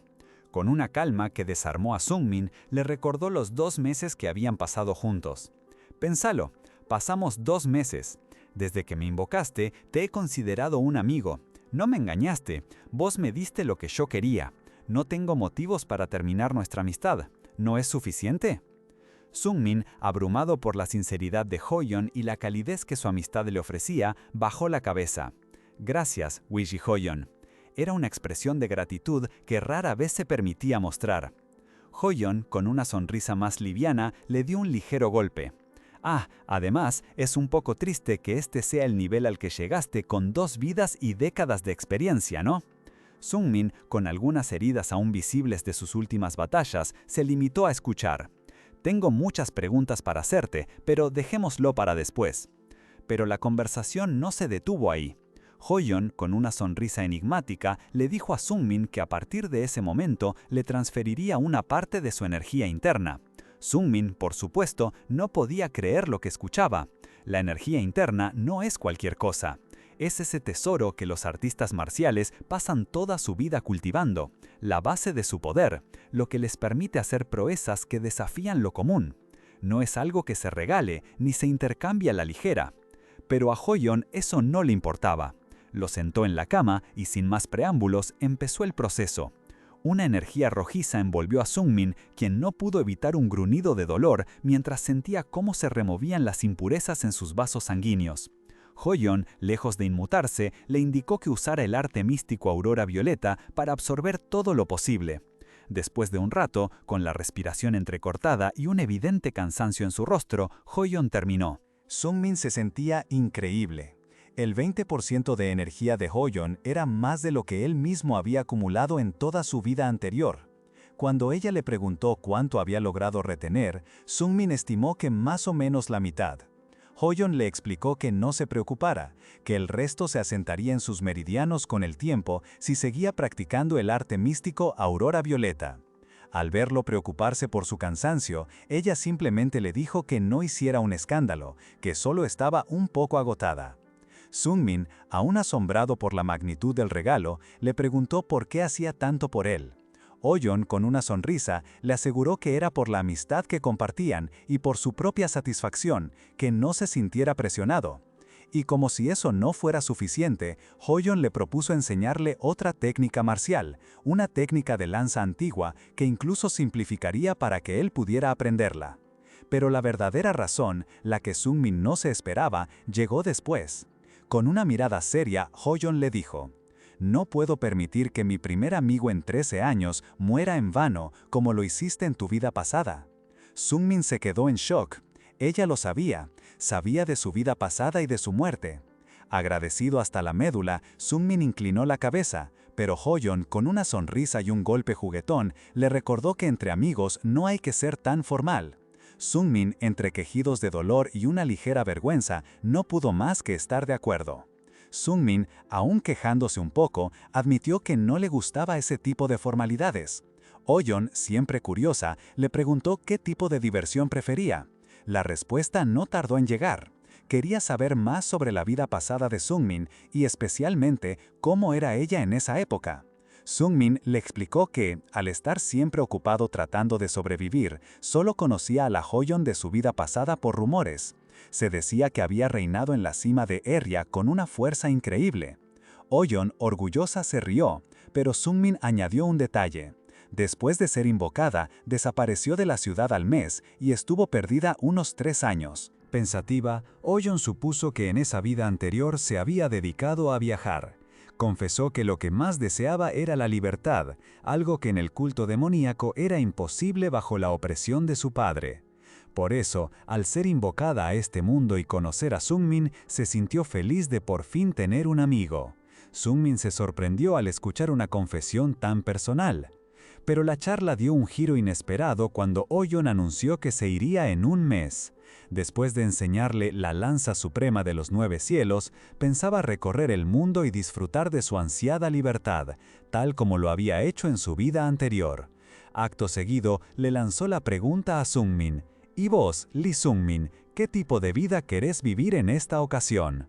Speaker 2: Con una calma que desarmó a Sungmin, le recordó los 2 meses que habían pasado juntos. «Pensalo, Pasamos 2 meses. Desde que me invocaste, te he considerado un amigo. No me engañaste. Vos me diste lo que yo quería. No tengo motivos para terminar nuestra amistad. ¿No es suficiente? Sungmin, abrumado por la sinceridad de Hoyeon y la calidez que su amistad le ofrecía, bajó la cabeza. Gracias, Wiji Hoyeon. Era una expresión de gratitud que rara vez se permitía mostrar. Hoyeon, con una sonrisa más liviana, le dio un ligero golpe. Además, es un poco triste que este sea el nivel al que llegaste con 2 vidas y décadas de experiencia, ¿no? Sungmin, con algunas heridas aún visibles de sus últimas batallas, se limitó a escuchar. Tengo muchas preguntas para hacerte, pero dejémoslo para después. Pero la conversación no se detuvo ahí. Hoyeon, con una sonrisa enigmática, le dijo a Sungmin que a partir de ese momento le transferiría una parte de su energía interna. Sungmin, por supuesto, no podía creer lo que escuchaba. La energía interna no es cualquier cosa. Es ese tesoro que los artistas marciales pasan toda su vida cultivando, la base de su poder, lo que les permite hacer proezas que desafían lo común. No es algo que se regale ni se intercambia a la ligera. Pero a Hoyeon eso no le importaba. Lo sentó en la cama y sin más preámbulos empezó el proceso. Una energía rojiza envolvió a Sungmin, quien no pudo evitar un gruñido de dolor mientras sentía cómo se removían las impurezas en sus vasos sanguíneos. Hoyeon, lejos de inmutarse, le indicó que usara el arte místico aurora violeta para absorber todo lo posible. Después de un rato, con la respiración entrecortada y un evidente cansancio en su rostro, Hoyeon terminó.
Speaker 1: Sungmin se sentía increíble. El 20% de energía de Hoyeon era más de lo que él mismo había acumulado en toda su vida anterior. Cuando ella le preguntó cuánto había logrado retener, Sungmin estimó que más o menos la mitad. Hoyeon le explicó que no se preocupara, que el resto se asentaría en sus meridianos con el tiempo si seguía practicando el arte místico aurora violeta. Al verlo preocuparse por su cansancio, ella simplemente le dijo que no hiciera un escándalo, que solo estaba un poco agotada. Sungmin, aún asombrado por la magnitud del regalo, le preguntó por qué hacía tanto por él. Hoyeon, con una sonrisa, le aseguró que era por la amistad que compartían y por su propia satisfacción, que no se sintiera presionado. Y como si eso no fuera suficiente, Hoyeon le propuso enseñarle otra técnica marcial, una técnica de lanza antigua que incluso simplificaría para que él pudiera aprenderla. Pero la verdadera razón, la que Sungmin no se esperaba, llegó después. Con una mirada seria, Hoyeon le dijo: «No puedo permitir que mi primer amigo en 13 años muera en vano como lo hiciste en tu vida pasada». Sungmin se quedó en shock. Ella lo sabía de su vida pasada y de su muerte. Agradecido hasta la médula, Sungmin inclinó la cabeza, pero Hoyeon, con una sonrisa y un golpe juguetón, le recordó que entre amigos no hay que ser tan formal. Sungmin, entre quejidos de dolor y una ligera vergüenza, no pudo más que estar de acuerdo. Sungmin, aún quejándose un poco, admitió que no le gustaba ese tipo de formalidades. Hoyeon, siempre curiosa, le preguntó qué tipo de diversión prefería. La respuesta no tardó en llegar. Quería saber más sobre la vida pasada de Sungmin y especialmente cómo era ella en esa época. Sungmin le explicó que, al estar siempre ocupado tratando de sobrevivir, solo conocía a la Hoyeon de su vida pasada por rumores. Se decía que había reinado en la cima de Eria con una fuerza increíble. Hoyeon, orgullosa, se rió, pero Sungmin añadió un detalle. Después de ser invocada, desapareció de la ciudad al mes y estuvo perdida unos 3 años. Pensativa, Hoyeon supuso que en esa vida anterior se había dedicado a viajar. Confesó que lo que más deseaba era la libertad, algo que en el culto demoníaco era imposible bajo la opresión de su padre. Por eso, al ser invocada a este mundo y conocer a Sungmin, se sintió feliz de por fin tener un amigo. Sungmin se sorprendió al escuchar una confesión tan personal. Pero la charla dio un giro inesperado cuando Hoyeon anunció que se iría en un mes. Después de enseñarle la lanza suprema de los 9 cielos, pensaba recorrer el mundo y disfrutar de su ansiada libertad, tal como lo había hecho en su vida anterior. Acto seguido, le lanzó la pregunta a Sungmin: «¿Y vos, Lee Sungmin, qué tipo de vida querés vivir en esta ocasión?».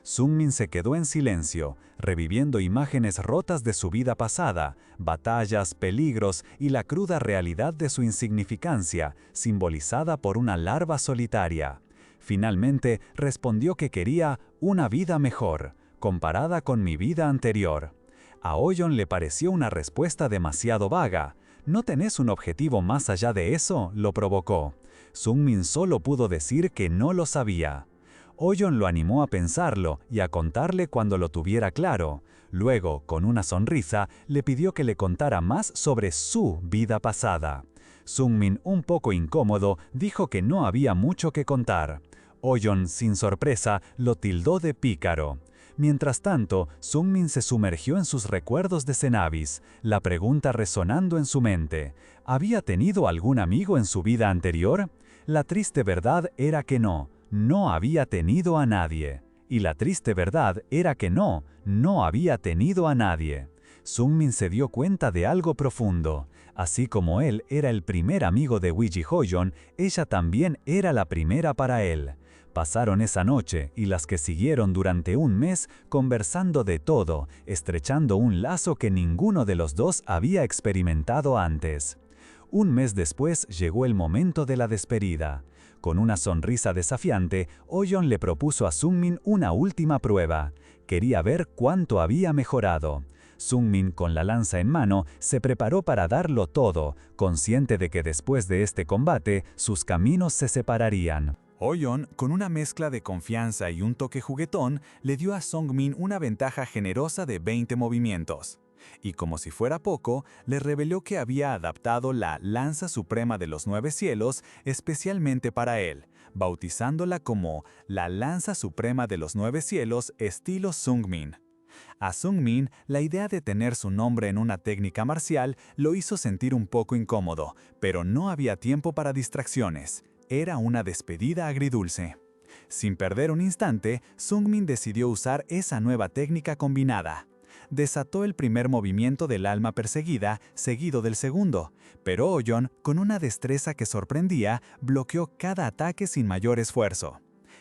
Speaker 1: Sungmin se quedó en silencio, reviviendo imágenes rotas de su vida pasada, batallas, peligros y la cruda realidad de su insignificancia, simbolizada por una larva solitaria. Finalmente respondió que quería una vida mejor, comparada con mi vida anterior. A Oyon le pareció una respuesta demasiado vaga. ¿No tenés un objetivo más allá de eso?, lo provocó. Sungmin solo pudo decir que no lo sabía. Oyon lo animó a pensarlo y a contarle cuando lo tuviera claro. Luego, con una sonrisa, le pidió que le contara más sobre su vida pasada. Sungmin, un poco incómodo, dijo que no había mucho que contar. Oyon, sin sorpresa, lo tildó de pícaro. Mientras tanto, Sungmin se sumergió en sus recuerdos de Cenabis, la pregunta resonando en su mente. ¿Había tenido algún amigo en su vida anterior? La triste verdad era que no había tenido a nadie. Y la triste verdad era que no había tenido a nadie. Sungmin se dio cuenta de algo profundo. Así como él era el primer amigo de Wiji Hoyon, ella también era la primera para él. Pasaron esa noche y las que siguieron durante un mes conversando de todo, estrechando un lazo que ninguno de los dos había experimentado antes. Un mes después llegó el momento de la despedida. Con una sonrisa desafiante, Oyon le propuso a Sungmin una última prueba. Quería ver cuánto había mejorado. Sungmin, con la lanza en mano, se preparó para darlo todo, consciente de que después de este combate, sus caminos se separarían.
Speaker 3: Oyon, con una mezcla de confianza y un toque juguetón, le dio a Sungmin una ventaja generosa de 20 movimientos. Y como si fuera poco, le reveló que había adaptado la Lanza Suprema de los 9 Cielos especialmente para él, bautizándola como la Lanza Suprema de los 9 Cielos estilo Sungmin. A Sungmin, la idea de tener su nombre en una técnica marcial lo hizo sentir un poco incómodo, pero no había tiempo para distracciones. Era una despedida agridulce. Sin perder un instante, Sungmin decidió usar esa nueva técnica combinada. Desató el primer movimiento del alma perseguida, seguido del segundo, pero Oyon, con una destreza que sorprendía, bloqueó cada ataque sin mayor esfuerzo.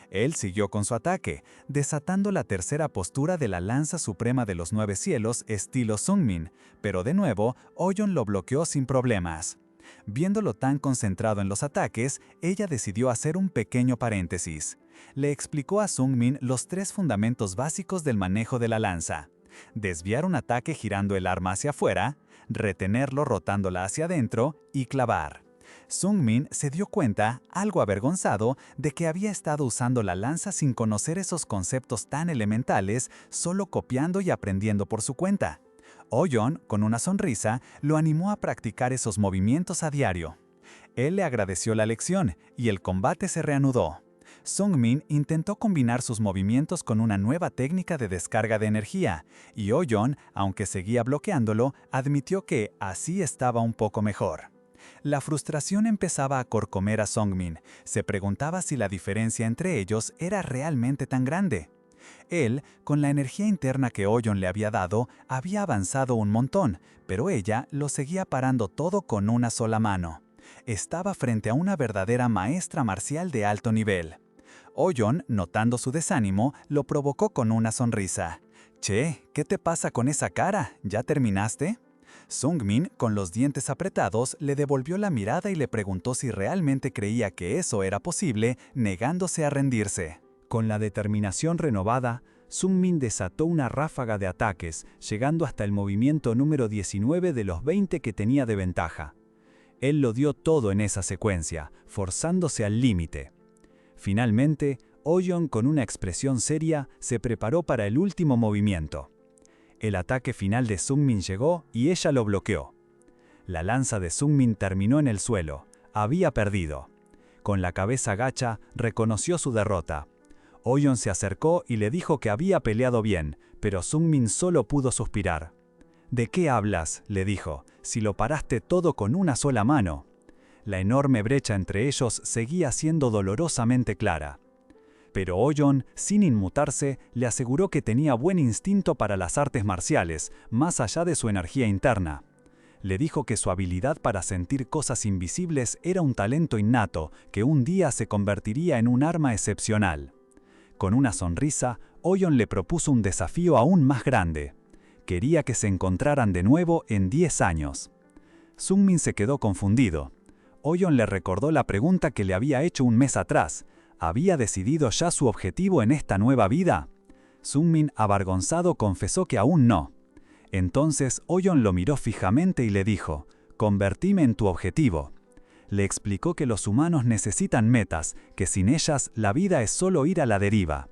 Speaker 3: Él siguió con su ataque, desatando la tercera postura de la Lanza Suprema de los 9 Cielos estilo Sungmin, pero de nuevo, Oyon lo bloqueó sin problemas. Viéndolo tan concentrado en los ataques, ella decidió hacer un pequeño paréntesis. Le explicó a Sungmin los 3 fundamentos básicos del manejo de la lanza: desviar un ataque girando el arma hacia afuera, retenerlo rotándola hacia adentro y clavar. Sungmin se dio cuenta, algo avergonzado, de que había estado usando la lanza sin conocer esos conceptos tan elementales, solo copiando y aprendiendo por su cuenta. Oyon, con una sonrisa, lo animó a practicar esos movimientos a diario. Él le agradeció la lección y el combate se reanudó. Sungmin intentó combinar sus movimientos con una nueva técnica de descarga de energía, y Oyon, aunque seguía bloqueándolo, admitió que así estaba un poco mejor. La frustración empezaba a corcomer a Sungmin. Se preguntaba si la diferencia entre ellos era realmente tan grande. Él, con la energía interna que Oyon le había dado, había avanzado un montón, pero ella lo seguía parando todo con una sola mano. Estaba frente a una verdadera maestra marcial de alto nivel. Oyon, notando su desánimo, lo provocó con una sonrisa. «Che, ¿qué te pasa con esa cara? ¿Ya terminaste?» Sungmin, con los dientes apretados, le devolvió la mirada y le preguntó si realmente creía que eso era posible, negándose a rendirse.
Speaker 1: Con la determinación renovada, Sungmin desató una ráfaga de ataques, llegando hasta el movimiento número 19 de los 20 que tenía de ventaja. Él lo dio todo en esa secuencia, forzándose al límite. Finalmente, Oyon, con una expresión seria, se preparó para el último movimiento. El ataque final de Sungmin llegó y ella lo bloqueó. La lanza de Sungmin terminó en el suelo. Había perdido. Con la cabeza gacha, reconoció su derrota. Oyon se acercó y le dijo que había peleado bien, pero Sungmin solo pudo suspirar. «¿De qué hablas?», le dijo, «si lo paraste todo con una sola mano». La enorme brecha entre ellos seguía siendo dolorosamente clara. Pero Oyon, sin inmutarse, le aseguró que tenía buen instinto para las artes marciales, más allá de su energía interna. Le dijo que su habilidad para sentir cosas invisibles era un talento innato, que un día se convertiría en un arma excepcional. Con una sonrisa, Oyon le propuso un desafío aún más grande. Quería que se encontraran de nuevo en 10 años. Sungmin se quedó confundido. Oyon le recordó la pregunta que le había hecho un mes atrás. ¿Había decidido ya su objetivo en esta nueva vida? Sungmin, avergonzado, confesó que aún no. Entonces Oyeon lo miró fijamente y le dijo, «Convertime en tu objetivo». Le explicó que los humanos necesitan metas, que sin ellas la vida es solo ir a la deriva.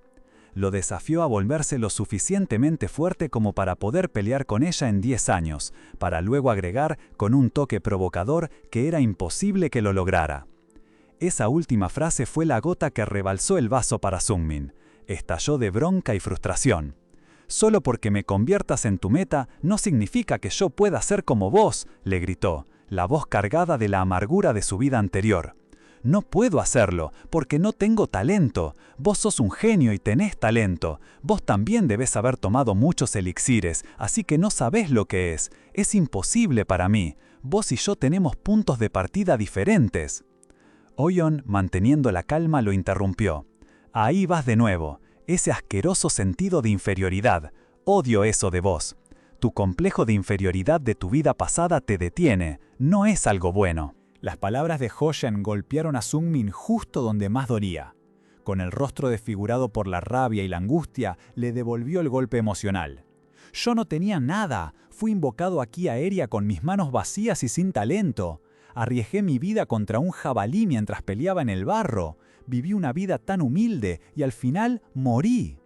Speaker 1: Lo desafió a volverse lo suficientemente fuerte como para poder pelear con ella en 10 años, para luego agregar, con un toque provocador, que era imposible que lo lograra. Esa última frase fue la gota que rebalsó el vaso para Sungmin. Estalló de bronca y frustración. «Solo porque me conviertas en tu meta no significa que yo pueda ser como vos», le gritó, la voz cargada de la amargura de su vida anterior. «No puedo hacerlo, porque no tengo talento. Vos sos un genio y tenés talento. Vos también debés haber tomado muchos elixires, así que no sabés lo que es. Es imposible para mí. Vos y yo tenemos puntos de partida diferentes». Oyeon, manteniendo la calma, lo interrumpió. «Ahí vas de nuevo. Ese asqueroso sentido de inferioridad. Odio eso de vos. Tu complejo de inferioridad de tu vida pasada te detiene. No es algo bueno».
Speaker 2: Las palabras de Hoyeon golpearon a Sungmin justo donde más dolía. Con el rostro desfigurado por la rabia y la angustia, le devolvió el golpe emocional. «Yo no tenía nada. Fui invocado aquí a Eria con mis manos vacías y sin talento. Arriesgué mi vida contra un jabalí mientras peleaba en el barro. Viví una vida tan humilde y al final morí».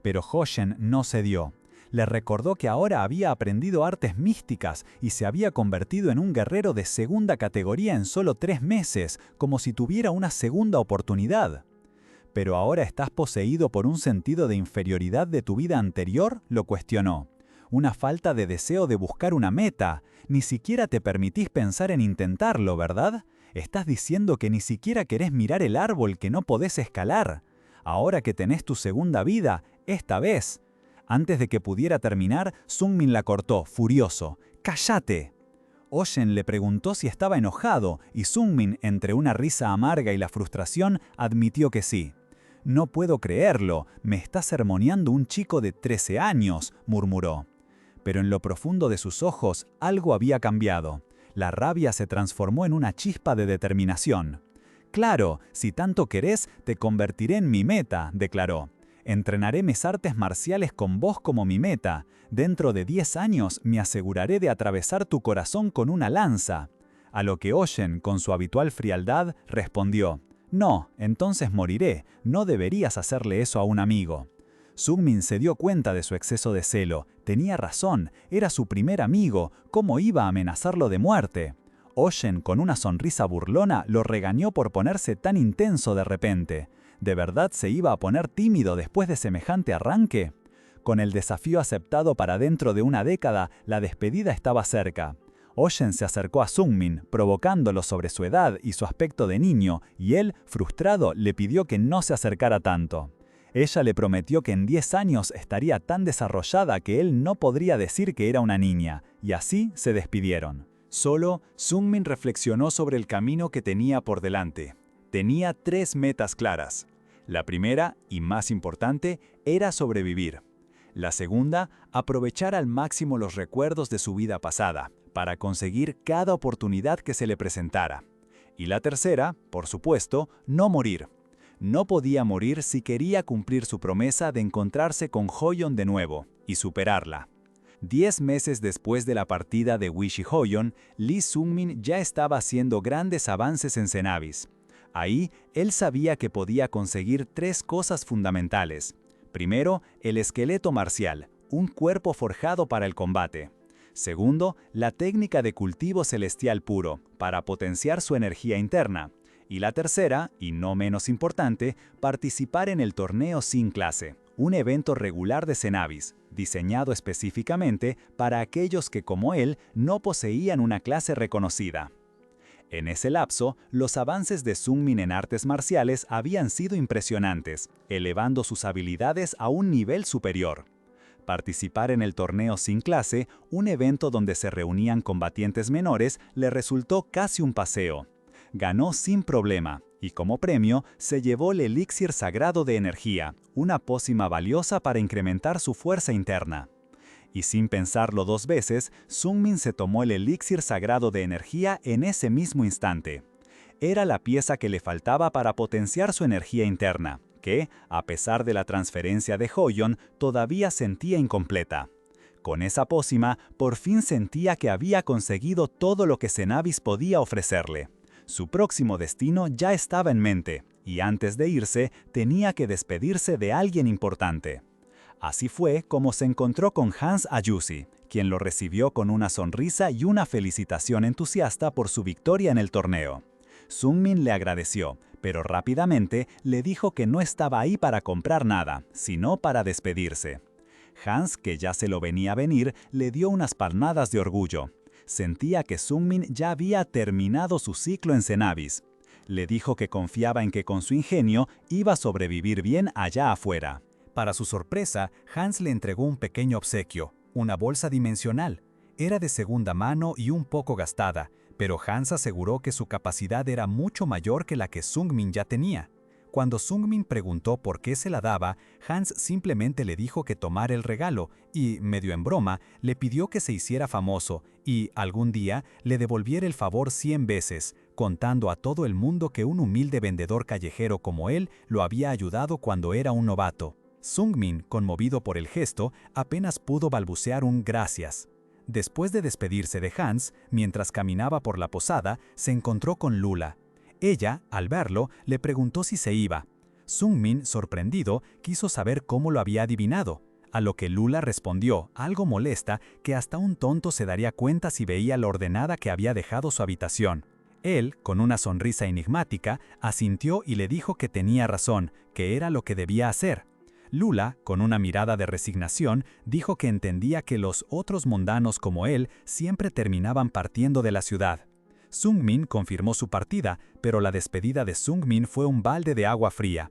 Speaker 2: Pero Hoyeon no cedió. Le recordó que ahora había aprendido artes místicas y se había convertido en un guerrero de segunda categoría en solo 3 meses, como si tuviera una segunda oportunidad. «¿Pero ahora estás poseído por un sentido de inferioridad de tu vida anterior?», lo cuestionó. «Una falta de deseo de buscar una meta. Ni siquiera te permitís pensar en intentarlo, ¿verdad? Estás diciendo que ni siquiera querés mirar el árbol que no podés escalar. Ahora que tenés tu segunda vida, esta vez». Antes de que pudiera terminar, Sungmin la cortó, furioso. «¡Cállate!». Oyeon le preguntó si estaba enojado y Sungmin, entre una risa amarga y la frustración, admitió que sí. «No puedo creerlo, me está sermoneando un chico de 13 años», murmuró. Pero en lo profundo de sus ojos algo había cambiado. La rabia se transformó en una chispa de determinación. «Claro, si tanto querés, te convertiré en mi meta», declaró. «Entrenaré mis artes marciales con vos como mi meta. Dentro de 10 años me aseguraré de atravesar tu corazón con una lanza». A lo que Oyeon, con su habitual frialdad, respondió: «No, entonces moriré. No deberías hacerle eso a un amigo». Sungmin se dio cuenta de su exceso de celo. Tenía razón, era su primer amigo. ¿Cómo iba a amenazarlo de muerte? Oyeon, con una sonrisa burlona, lo regañó por ponerse tan intenso de repente. ¿De verdad se iba a poner tímido después de semejante arranque? Con el desafío aceptado para dentro de una década, la despedida estaba cerca. Oyeon se acercó a Sungmin, provocándolo sobre su edad y su aspecto de niño, y él, frustrado, le pidió que no se acercara tanto. Ella le prometió que en 10 años estaría tan desarrollada que él no podría decir que era una niña, y así se despidieron. Solo, Sungmin reflexionó sobre el camino que tenía por delante. Tenía 3 metas claras. La primera, y más importante, era sobrevivir. La segunda, aprovechar al máximo los recuerdos de su vida pasada, para conseguir cada oportunidad que se le presentara. Y la tercera, por supuesto, no morir. No podía morir si quería cumplir su promesa de encontrarse con Hoyeon de nuevo y superarla. 10 meses después de la partida de Wish y Hoyeon, Lee Sungmin ya estaba haciendo grandes avances en Cenabis. Ahí, él sabía que podía conseguir 3 cosas fundamentales. Primero, el esqueleto marcial, un cuerpo forjado para el combate. Segundo, la técnica de cultivo celestial puro, para potenciar su energía interna. Y la tercera, y no menos importante, participar en el torneo sin clase, un evento regular de Cenabis, diseñado específicamente para aquellos que, como él, no poseían una clase reconocida. En ese lapso, los avances de Sungmin en artes marciales habían sido impresionantes, elevando sus habilidades a un nivel superior. Participar en el torneo sin clase, un evento donde se reunían combatientes menores, le resultó casi un paseo. Ganó sin problema, y como premio, se llevó el elixir sagrado de energía, una pócima valiosa para incrementar su fuerza interna. Y sin pensarlo 2 veces, Sungmin se tomó el elixir sagrado de energía en ese mismo instante.
Speaker 3: Era la pieza que le faltaba para potenciar su energía interna, que, a pesar de la transferencia de Hoyon, todavía sentía incompleta. Con esa pócima, por fin sentía que había conseguido todo lo que Cenabis podía ofrecerle. Su próximo destino ya estaba en mente, y antes de irse, tenía que despedirse de alguien importante. Así fue como se encontró con Hans Ayusi, quien lo recibió con una sonrisa y una felicitación entusiasta por su victoria en el torneo. Sungmin le agradeció, pero rápidamente le dijo que no estaba ahí para comprar nada, sino para despedirse. Hans, que ya se lo venía a venir, le dio unas palmadas de orgullo. Sentía que Sungmin ya había terminado su ciclo en Cenabis. Le dijo que confiaba en que con su ingenio iba a sobrevivir bien allá afuera.
Speaker 1: Para su sorpresa, Hans le entregó un pequeño obsequio, una bolsa dimensional. Era de segunda mano y un poco gastada, pero Hans aseguró que su capacidad era mucho mayor que la que Sungmin ya tenía. Cuando Sungmin preguntó por qué se la daba, Hans simplemente le dijo que tomara el regalo y, medio en broma, le pidió que se hiciera famoso y, algún día, le devolviera el favor 100 veces, contando a todo el mundo que un humilde vendedor callejero como él lo había ayudado cuando era un novato. Sungmin, conmovido por el gesto, apenas pudo balbucear un gracias. Después de despedirse de Hans, mientras caminaba por la posada, se encontró con Lula. Ella, al verlo, le preguntó si se iba. Sungmin, sorprendido, quiso saber cómo lo había adivinado, a lo que Lula respondió, algo molesta, que hasta un tonto se daría cuenta si veía lo ordenada que había dejado su habitación. Él, con una sonrisa enigmática, asintió y le dijo que tenía razón, que era lo que debía hacer. Lula, con una mirada de resignación, dijo que entendía que los otros mundanos como él siempre terminaban partiendo de la ciudad. Sungmin confirmó su partida, pero la despedida de Sungmin fue un balde de agua fría.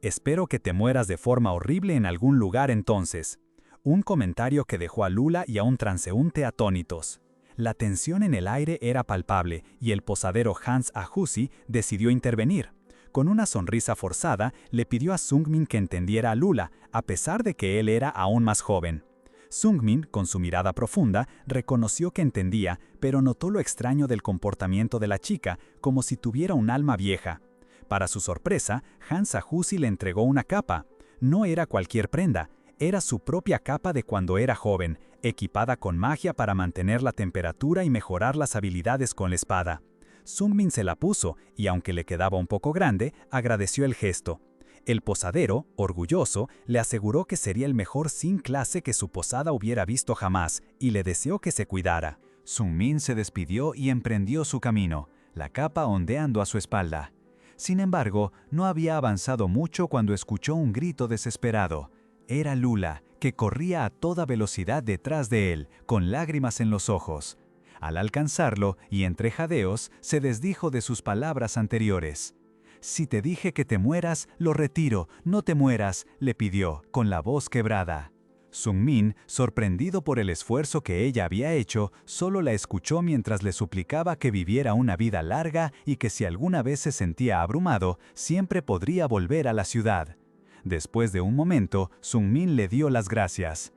Speaker 1: «Espero que te mueras de forma horrible en algún lugar entonces». Un comentario que dejó a Lula y a un transeúnte atónitos. La tensión en el aire era palpable y el posadero Hans Ayusi decidió intervenir. Con una sonrisa forzada, le pidió a Sungmin que entendiera a Lula, a pesar de que él era aún más joven. Sungmin, con su mirada profunda, reconoció que entendía, pero notó lo extraño del comportamiento de la chica, como si tuviera un alma vieja. Para su sorpresa, Hans Ayusi le entregó una capa. No era cualquier prenda, era su propia capa de cuando era joven, equipada con magia para mantener la temperatura y mejorar las habilidades con la espada. Sungmin se la puso y, aunque le quedaba un poco grande, agradeció el gesto. El posadero, orgulloso, le aseguró que sería el mejor sin clase que su posada hubiera visto jamás y le deseó que se cuidara.
Speaker 2: Sungmin se despidió y emprendió su camino, la capa ondeando a su espalda. Sin embargo, no había avanzado mucho cuando escuchó un grito desesperado. Era Lula, que corría a toda velocidad detrás de él, con lágrimas en los ojos. Al alcanzarlo, y entre jadeos, se desdijo de sus palabras anteriores. «Si te dije que te mueras, lo retiro, no te mueras», le pidió, con la voz quebrada. Sungmin, sorprendido por el esfuerzo que ella había hecho, solo la escuchó mientras le suplicaba que viviera una vida larga y que si alguna vez se sentía abrumado, siempre podría volver a la ciudad. Después de un momento, Sungmin le dio las gracias.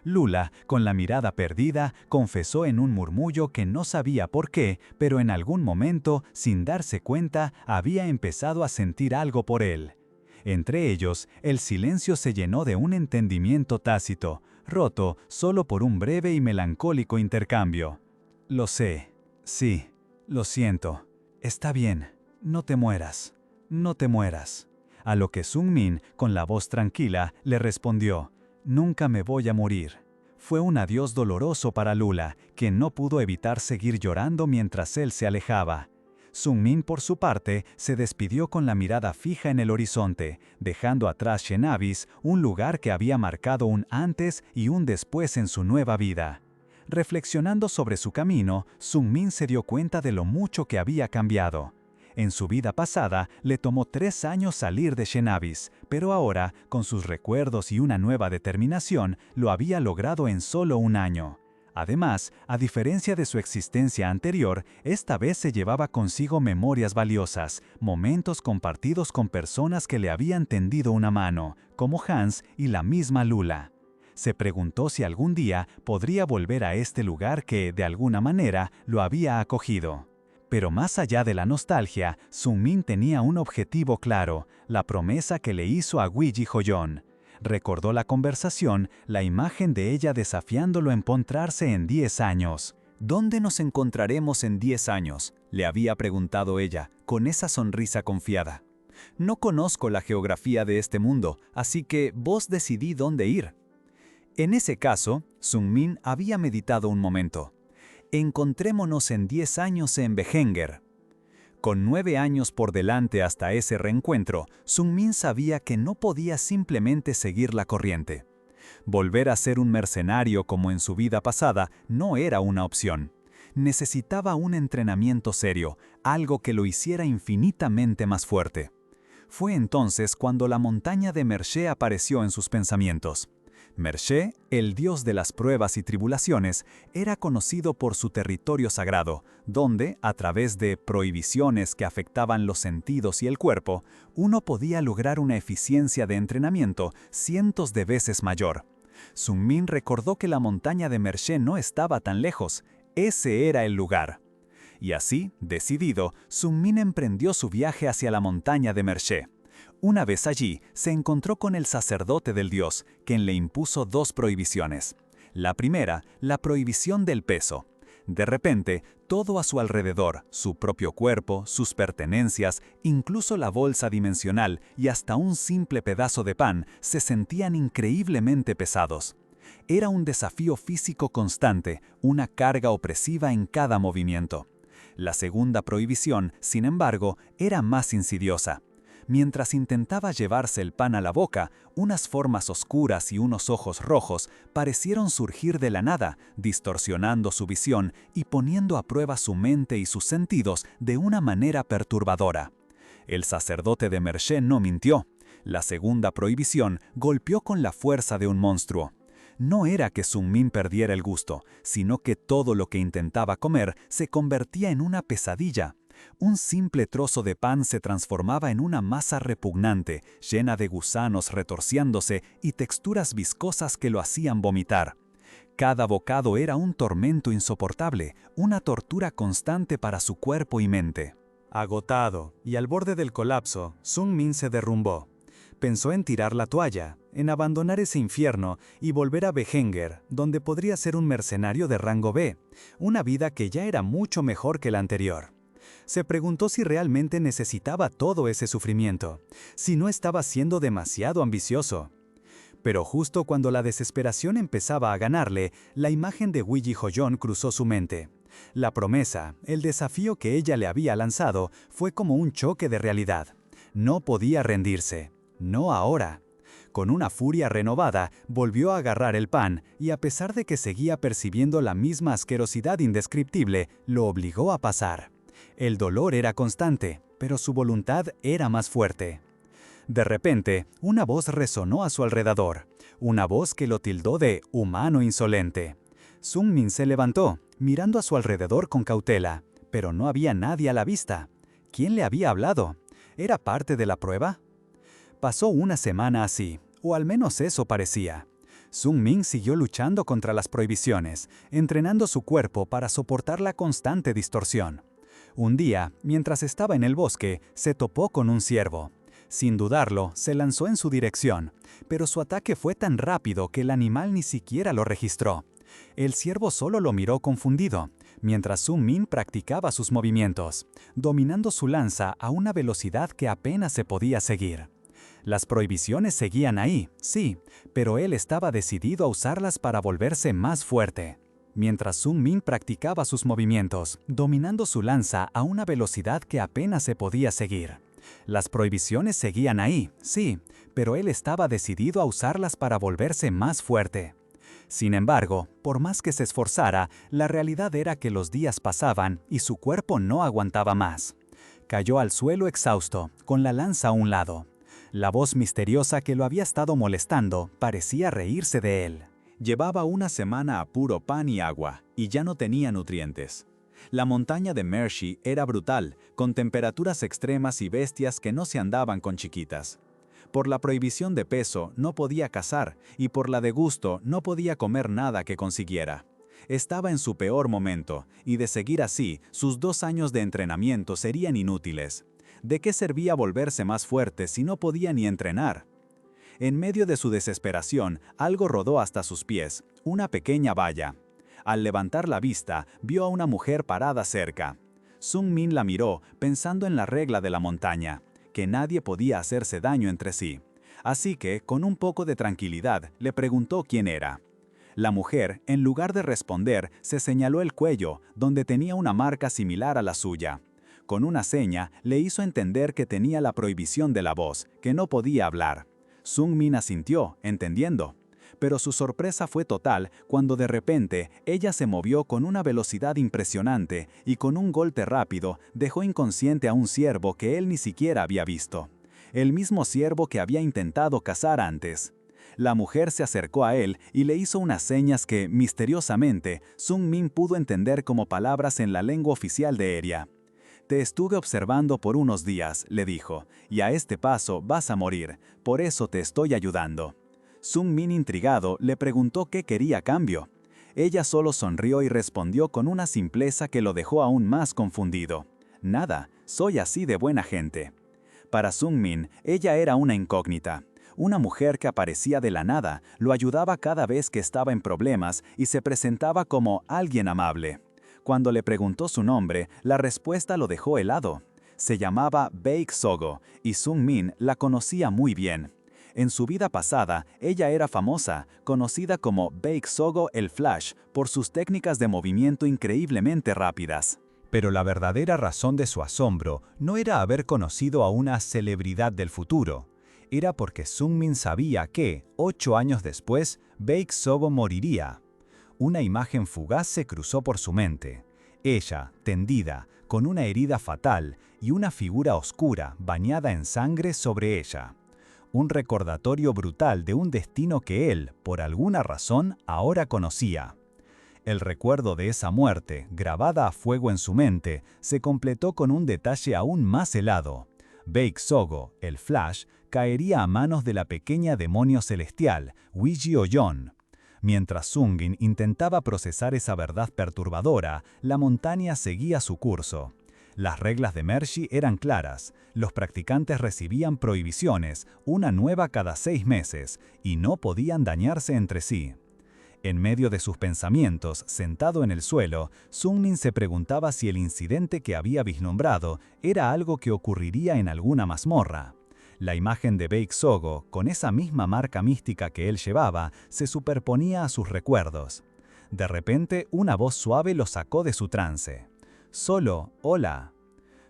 Speaker 2: Lula, con la mirada perdida, confesó en un murmullo que no sabía por qué, pero en algún momento, sin darse cuenta, había empezado a sentir algo por él. Entre ellos, el silencio se llenó de un entendimiento tácito, roto solo por un breve y melancólico intercambio. «Lo sé. Sí. Lo siento. Está bien. No te mueras. No te mueras». A lo que Sungmin, con la voz tranquila, le respondió: «Nunca me voy a morir». Fue un adiós doloroso para Lula, quien no pudo evitar seguir llorando mientras él se alejaba. Sungmin, por su parte, se despidió con la mirada fija en el horizonte, dejando atrás Cenabis, un lugar que había marcado un antes y un después en su nueva vida. Reflexionando sobre su camino, Sungmin se dio cuenta de lo mucho que había cambiado. En su vida pasada, le tomó 3 años salir de Cenabis, pero ahora, con sus recuerdos y una nueva determinación, lo había logrado en solo 1 año. Además, a diferencia de su existencia anterior, esta vez se llevaba consigo memorias valiosas, momentos compartidos con personas que le habían tendido una mano, como Hans y la misma Lula. Se preguntó si algún día podría volver a este lugar que, de alguna manera, lo había acogido.
Speaker 1: Pero más allá de la nostalgia, Sun Min tenía un objetivo claro, la promesa que le hizo a Wiji Hoyon. Recordó la conversación, la imagen de ella desafiándolo a encontrarse en 10 años.
Speaker 2: ¿Dónde nos encontraremos en 10 años?, le había preguntado ella, con esa sonrisa confiada. No conozco la geografía de este mundo, así que vos decidí dónde ir. En ese caso, Sun Min había meditado un momento. Encontrémonos en 10 años en Behenger. Con 9 años por delante hasta ese reencuentro, Sun Min sabía que no podía simplemente seguir la corriente. Volver a ser un mercenario como en su vida pasada no era una opción. Necesitaba un entrenamiento serio, algo que lo hiciera infinitamente más fuerte. Fue entonces cuando la montaña de Merché apareció en sus pensamientos. Merché, el dios de las pruebas y tribulaciones, era conocido por su territorio sagrado, donde, a través de prohibiciones que afectaban los sentidos y el cuerpo, uno podía lograr una eficiencia de entrenamiento cientos de veces mayor. Sun Min recordó que la montaña de Merché no estaba tan lejos, ese era el lugar. Y así, decidido, Sun Min emprendió su viaje hacia la montaña de Merché. Una vez allí, se encontró con el sacerdote del dios, quien le impuso 2 prohibiciones. La primera, la prohibición del peso. De repente, todo a su alrededor, su propio cuerpo, sus pertenencias, incluso la bolsa dimensional y hasta un simple pedazo de pan, se sentían increíblemente pesados. Era un desafío físico constante, una carga opresiva en cada movimiento. La segunda prohibición, sin embargo, era más insidiosa. Mientras intentaba llevarse el pan a la boca, unas formas oscuras y unos ojos rojos parecieron surgir de la nada, distorsionando su visión y poniendo a prueba su mente y sus sentidos de una manera perturbadora. El sacerdote de Merché no mintió. La segunda prohibición golpeó con la fuerza de un monstruo. No era que Sun Min perdiera el gusto, sino que todo lo que intentaba comer se convertía en una pesadilla. Un simple trozo de pan se transformaba en una masa repugnante, llena de gusanos retorciéndose y texturas viscosas que lo hacían vomitar. Cada bocado era un tormento insoportable, una tortura constante para su cuerpo y mente. Agotado y al borde del colapso, Sun Min se derrumbó. Pensó en tirar la toalla, en abandonar ese infierno y volver a Behenger, donde podría ser un mercenario de rango B, una vida que ya era mucho mejor que la anterior. Se preguntó si realmente necesitaba todo ese sufrimiento, si no estaba siendo demasiado ambicioso. Pero justo cuando la desesperación empezaba a ganarle, la imagen de Wiji Hoyon cruzó su mente. La promesa, el desafío que ella le había lanzado, fue como un choque de realidad. No podía rendirse. No ahora. Con una furia renovada, volvió a agarrar el pan y a pesar de que seguía percibiendo la misma asquerosidad indescriptible, lo obligó a pasar. El dolor era constante, pero su voluntad era más fuerte. De repente, una voz resonó a su alrededor, una voz que lo tildó de humano insolente. Sun Min se levantó, mirando a su alrededor con cautela, pero no había nadie a la vista. ¿Quién le había hablado? ¿Era parte de la prueba? Pasó una semana así, o al menos eso parecía. Sun Min siguió luchando contra las prohibiciones, entrenando su cuerpo para soportar la constante distorsión. Un día, mientras estaba en el bosque, se topó con un ciervo. Sin dudarlo, se lanzó en su dirección, pero su ataque fue tan rápido que el animal ni siquiera lo registró. El ciervo solo lo miró confundido, mientras Sun Min practicaba sus movimientos, dominando su lanza a una velocidad que apenas se podía seguir. Las prohibiciones seguían ahí, sí, pero él estaba decidido a usarlas para volverse más fuerte. Mientras Sun Min practicaba sus movimientos, dominando su lanza a una velocidad que apenas se podía seguir. Las prohibiciones seguían ahí, sí, pero él estaba decidido a usarlas para volverse más fuerte. Sin embargo, por más que se esforzara, la realidad era que los días pasaban y su cuerpo no aguantaba más. Cayó al suelo exhausto, con la lanza a un lado. La voz misteriosa que lo había estado molestando parecía reírse de él.
Speaker 3: Llevaba una semana a puro pan y agua, y ya no tenía nutrientes. La montaña de Merché era brutal, con temperaturas extremas y bestias que no se andaban con chiquitas. Por la prohibición de peso no podía cazar, y por la de gusto no podía comer nada que consiguiera.
Speaker 1: Estaba en su peor momento, y de seguir así, sus 2 años de entrenamiento serían inútiles. ¿De qué servía volverse más fuerte si no podía ni entrenar? En medio de su desesperación, algo rodó hasta sus pies, una pequeña valla. Al levantar la vista, vio a una mujer parada cerca. Sung-min la miró, pensando en la regla de la montaña, que nadie podía hacerse daño entre sí. Así que, con un poco de tranquilidad, le preguntó quién era. La mujer, en lugar de responder, se señaló el cuello, donde tenía una marca similar a la suya. Con una seña, le hizo entender que tenía la prohibición de la voz, que no podía hablar. Sung-min asintió, entendiendo. Pero su sorpresa fue total cuando de repente ella se movió con una velocidad impresionante y con un golpe rápido dejó inconsciente a un ciervo que él ni siquiera había visto. El mismo ciervo que había intentado cazar antes. La mujer se acercó a él y le hizo unas señas que, misteriosamente, Sung-min pudo entender como palabras en la lengua oficial de Eria. «Te estuve observando por unos días», le dijo, «y a este paso vas a morir, por eso te estoy ayudando». Sung-min, intrigado, le preguntó qué quería a cambio. Ella solo sonrió y respondió con una simpleza que lo dejó aún más confundido. «Nada, soy así de buena gente». Para Sung-min, ella era una incógnita. Una mujer que aparecía de la nada, lo ayudaba cada vez que estaba en problemas y se presentaba como alguien amable. Cuando le preguntó su nombre, la respuesta lo dejó helado. Se llamaba Baek Sogo y Sung-min la conocía muy bien. En su vida pasada, ella era famosa, conocida como Baek Sogo el Flash, por sus técnicas de movimiento increíblemente rápidas.
Speaker 2: Pero la verdadera razón de su asombro no era haber conocido a una celebridad del futuro. Era porque Sung-min sabía que, 8 años después, Baek Sogo moriría. Una imagen fugaz se cruzó por su mente. Ella, tendida, con una herida fatal y una figura oscura bañada en sangre sobre ella. Un recordatorio brutal de un destino que él, por alguna razón, ahora conocía. El recuerdo de esa muerte, grabada a fuego en su mente, se completó con un detalle aún más helado. Baek Sogo, el Flash, caería a manos de la pequeña demonio celestial, Wiji-Oh-yeon. Mientras Sung-min intentaba procesar esa verdad perturbadora, la montaña seguía su curso. Las reglas de Mercy eran claras, los practicantes recibían prohibiciones, una nueva cada 6 meses, y no podían dañarse entre sí. En medio de sus pensamientos, sentado en el suelo, Sung-min se preguntaba si el incidente que había vislumbrado era algo que ocurriría en alguna mazmorra. La imagen de Baek Sogo, con esa misma marca mística que él llevaba, se superponía a sus recuerdos. De repente, una voz suave lo sacó de su trance. «Solo, hola».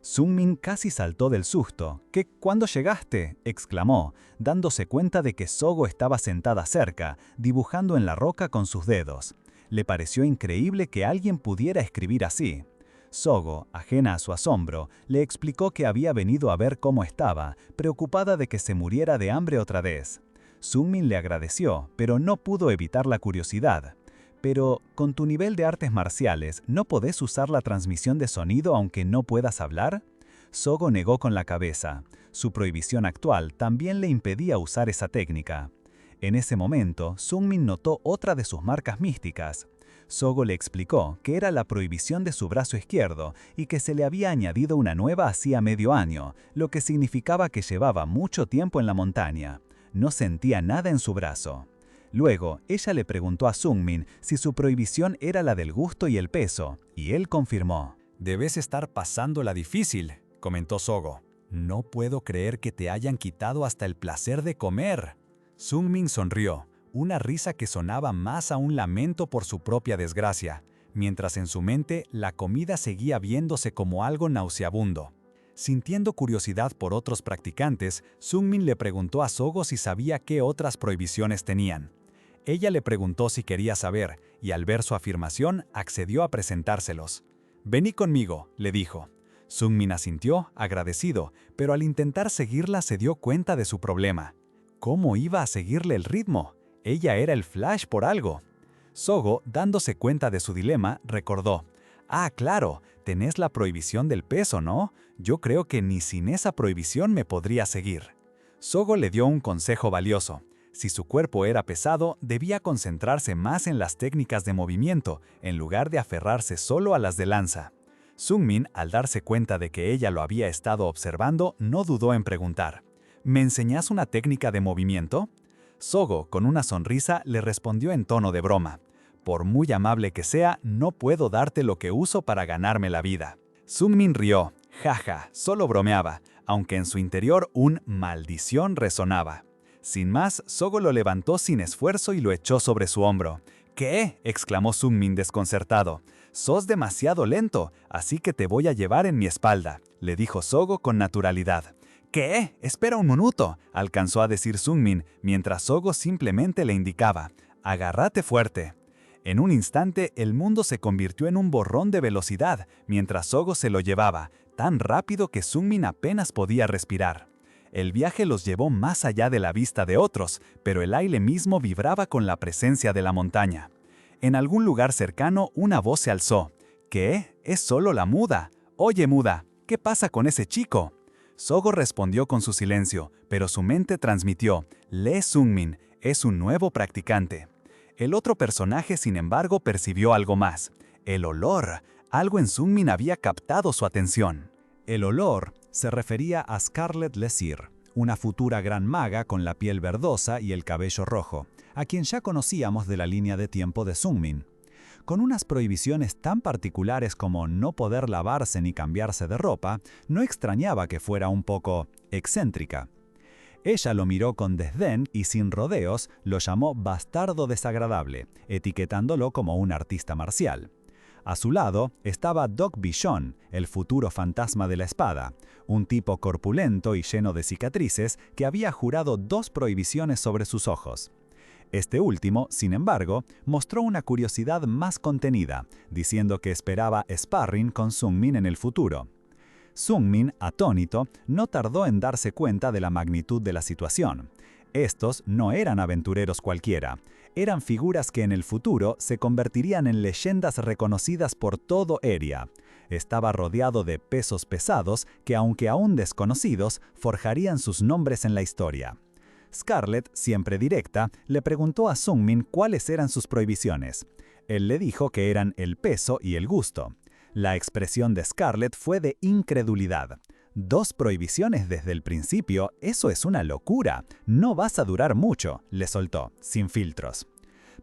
Speaker 2: Sung-min casi saltó del susto. ¿Cuándo llegaste?», exclamó, dándose cuenta de que Sogo estaba sentada cerca, dibujando en la roca con sus dedos. Le pareció increíble que alguien pudiera escribir así. Sogo, ajena a su asombro, le explicó que había venido a ver cómo estaba, preocupada de que se muriera de hambre otra vez. Sung-min le agradeció, pero no pudo evitar la curiosidad. «Pero, con tu nivel de artes marciales, ¿no podés usar la transmisión de sonido aunque no puedas hablar?». Sogo negó con la cabeza. Su prohibición actual también le impedía usar esa técnica. En ese momento, Sung-min notó otra de sus marcas místicas. Sogo le explicó que era la prohibición de su brazo izquierdo y que se le había añadido una nueva hacía medio año, lo que significaba que llevaba mucho tiempo en la montaña. No sentía nada en su brazo. Luego, ella le preguntó a Sung-min si su prohibición era la del gusto y el peso, y él confirmó.
Speaker 1: «Debes estar pasándola difícil», comentó Sogo. «No puedo creer que te hayan quitado hasta el placer de comer». Sung-min sonrió, una risa que sonaba más a un lamento por su propia desgracia, mientras en su mente la comida seguía viéndose como algo nauseabundo. Sintiendo curiosidad por otros practicantes, Sung-min le preguntó a Sogo si sabía qué otras prohibiciones tenían. Ella le preguntó si quería saber, y al ver su afirmación, accedió a presentárselos. «Vení conmigo», le dijo. Sung-min asintió, agradecido, pero al intentar seguirla se dio cuenta de su problema. ¿Cómo iba a seguirle el ritmo? Ella era el Flash por algo. Sogo, dándose cuenta de su dilema, recordó. «Ah, claro, tenés la prohibición del peso, ¿no? Yo creo que ni sin esa prohibición me podría seguir». Sogo le dio un consejo valioso. Si su cuerpo era pesado, debía concentrarse más en las técnicas de movimiento, en lugar de aferrarse solo a las de lanza. Sungmin, al darse cuenta de que ella lo había estado observando, no dudó en preguntar: ¿Me enseñás una técnica de movimiento? Sogo, con una sonrisa, le respondió en tono de broma: por muy amable que sea, no puedo darte lo que uso para ganarme la vida. Sungmin rió. Jaja, solo bromeaba, aunque en su interior un maldición resonaba. Sin más, Sogo lo levantó sin esfuerzo y lo echó sobre su hombro. ¿Qué? Exclamó Sungmin desconcertado. Sos demasiado lento, así que te voy a llevar en mi espalda, le dijo Sogo con naturalidad. ¿Qué? Espera un minuto, alcanzó a decir Sungmin, mientras Sogo simplemente le indicaba: agárrate fuerte. En un instante, el mundo se convirtió en un borrón de velocidad, mientras Sogo se lo llevaba, tan rápido que Sungmin apenas podía respirar. El viaje los llevó más allá de la vista de otros, pero el aire mismo vibraba con la presencia de la montaña. En algún lugar cercano, una voz se alzó. ¿Qué? Es solo la muda. Oye, muda, ¿qué pasa con ese chico? Sogo respondió con su silencio, pero su mente transmitió: Lee Sungmin, es un nuevo practicante. El otro personaje, sin embargo, percibió algo más. El olor. Algo en Sungmin había captado su atención. El olor se refería a Scarlet Lesir, una futura gran maga con la piel verdosa y el cabello rojo, a quien ya conocíamos de la línea de tiempo de Sungmin. Con unas prohibiciones tan particulares como no poder lavarse ni cambiarse de ropa, no extrañaba que fuera un poco excéntrica. Ella lo miró con desdén y sin rodeos lo llamó bastardo desagradable, etiquetándolo como un artista marcial. A su lado estaba Doc Bishon, el futuro fantasma de la espada, un tipo corpulento y lleno de cicatrices que había jurado 2 prohibiciones sobre sus ojos. Este último, sin embargo, mostró una curiosidad más contenida, diciendo que esperaba sparring con Sungmin en el futuro. Sungmin, atónito, no tardó en darse cuenta de la magnitud de la situación. Estos no eran aventureros cualquiera. Eran figuras que en el futuro se convertirían en leyendas reconocidas por todo Eria. Estaba rodeado de pesos pesados que, aunque aún desconocidos, forjarían sus nombres en la historia. Scarlet, siempre directa, le preguntó a Sungmin cuáles eran sus prohibiciones. Él le dijo que eran el peso y el gusto. La expresión de Scarlet fue de incredulidad. 2 prohibiciones desde el principio, eso es una locura. No vas a durar mucho, le soltó, sin filtros.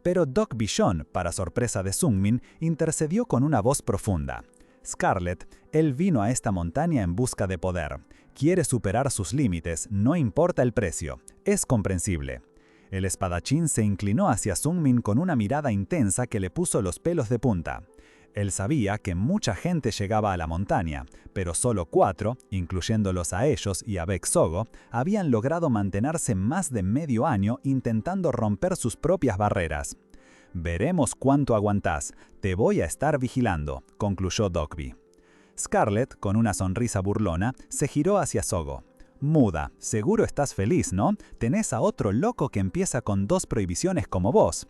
Speaker 1: Pero Doc Bishon, para sorpresa de Sungmin, intercedió con una voz profunda. Scarlet, él vino a esta montaña en busca de poder. Quiere superar sus límites, no importa el precio. Es comprensible. El espadachín se inclinó hacia Sungmin con una mirada intensa que le puso los pelos de punta. Él sabía que mucha gente llegaba a la montaña, pero solo 4, incluyéndolos a ellos y a Baek Sogo, habían logrado mantenerse más de medio año intentando romper sus propias barreras. «Veremos cuánto aguantás. Te voy a estar vigilando», concluyó Dokbi. Scarlet, con una sonrisa burlona, se giró hacia Sogo. «Muda, seguro estás feliz, ¿no? Tenés a otro loco que empieza con 2 prohibiciones como vos».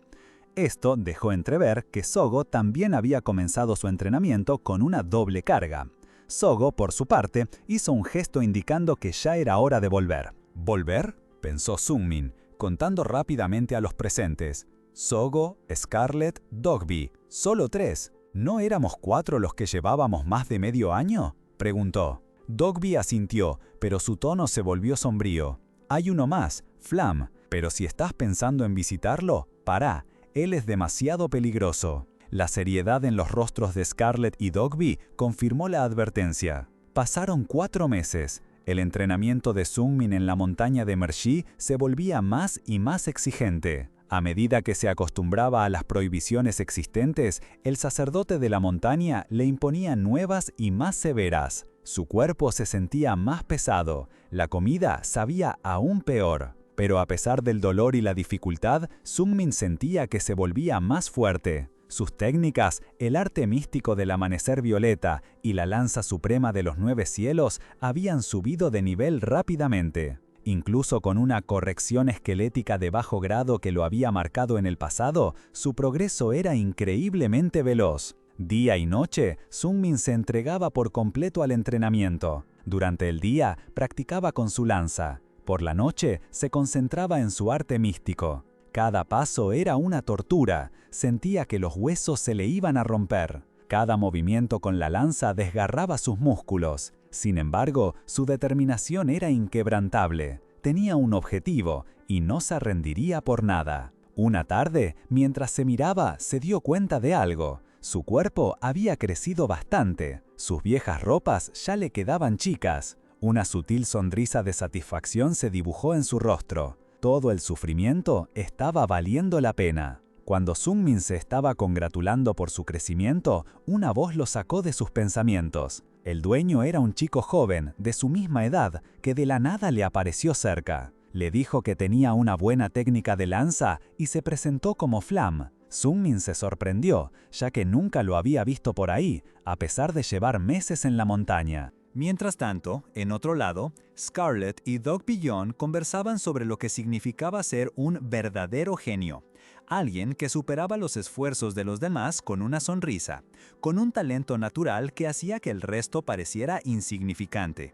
Speaker 1: Esto dejó entrever que Sogo también había comenzado su entrenamiento con una doble carga. Sogo, por su parte, hizo un gesto indicando que ya era hora de volver. ¿Volver?, pensó Sungmin, contando rápidamente a los presentes. Sogo, Scarlet, Dokbi, solo 3. ¿No éramos 4 los que llevábamos más de medio año?, preguntó. Dokbi asintió, pero su tono se volvió sombrío. Hay uno más, Flam, pero si estás pensando en visitarlo, pará. Él es demasiado peligroso. La seriedad en los rostros de Scarlet y Dokbi confirmó la advertencia. Pasaron 4 meses. El entrenamiento de Sungmin en la montaña de Mershi se volvía más y más exigente. A medida que se acostumbraba a las prohibiciones existentes, el sacerdote de la montaña le imponía nuevas y más severas. Su cuerpo se sentía más pesado. La comida sabía aún peor. Pero a pesar del dolor y la dificultad, Sungmin sentía que se volvía más fuerte. Sus técnicas, el arte místico del amanecer violeta y la lanza suprema de los 9 cielos habían subido de nivel rápidamente. Incluso con una corrección esquelética de bajo grado que lo había marcado en el pasado, su progreso era increíblemente veloz. Día y noche, Sungmin se entregaba por completo al entrenamiento. Durante el día, practicaba con su lanza. Por la noche se concentraba en su arte místico. Cada paso era una tortura, sentía que los huesos se le iban a romper. Cada movimiento con la lanza desgarraba sus músculos. Sin embargo, su determinación era inquebrantable. Tenía un objetivo y no se rendiría por nada. Una tarde, mientras se miraba, se dio cuenta de algo. Su cuerpo había crecido bastante. Sus viejas ropas ya le quedaban chicas. Una sutil sonrisa de satisfacción se dibujó en su rostro. Todo el sufrimiento estaba valiendo la pena. Cuando Sungmin se estaba congratulando por su crecimiento, una voz lo sacó de sus pensamientos. El dueño era un chico joven, de su misma edad, que de la nada le apareció cerca. Le dijo que tenía una buena técnica de lanza y se presentó como Flam. Sungmin se sorprendió, ya que nunca lo había visto por ahí, a pesar de llevar meses en la montaña.
Speaker 2: Mientras tanto, en otro lado, Scarlett y Doc Billon conversaban sobre lo que significaba ser un verdadero genio. Alguien que superaba los esfuerzos de los demás con una sonrisa, con un talento natural que hacía que el resto pareciera insignificante.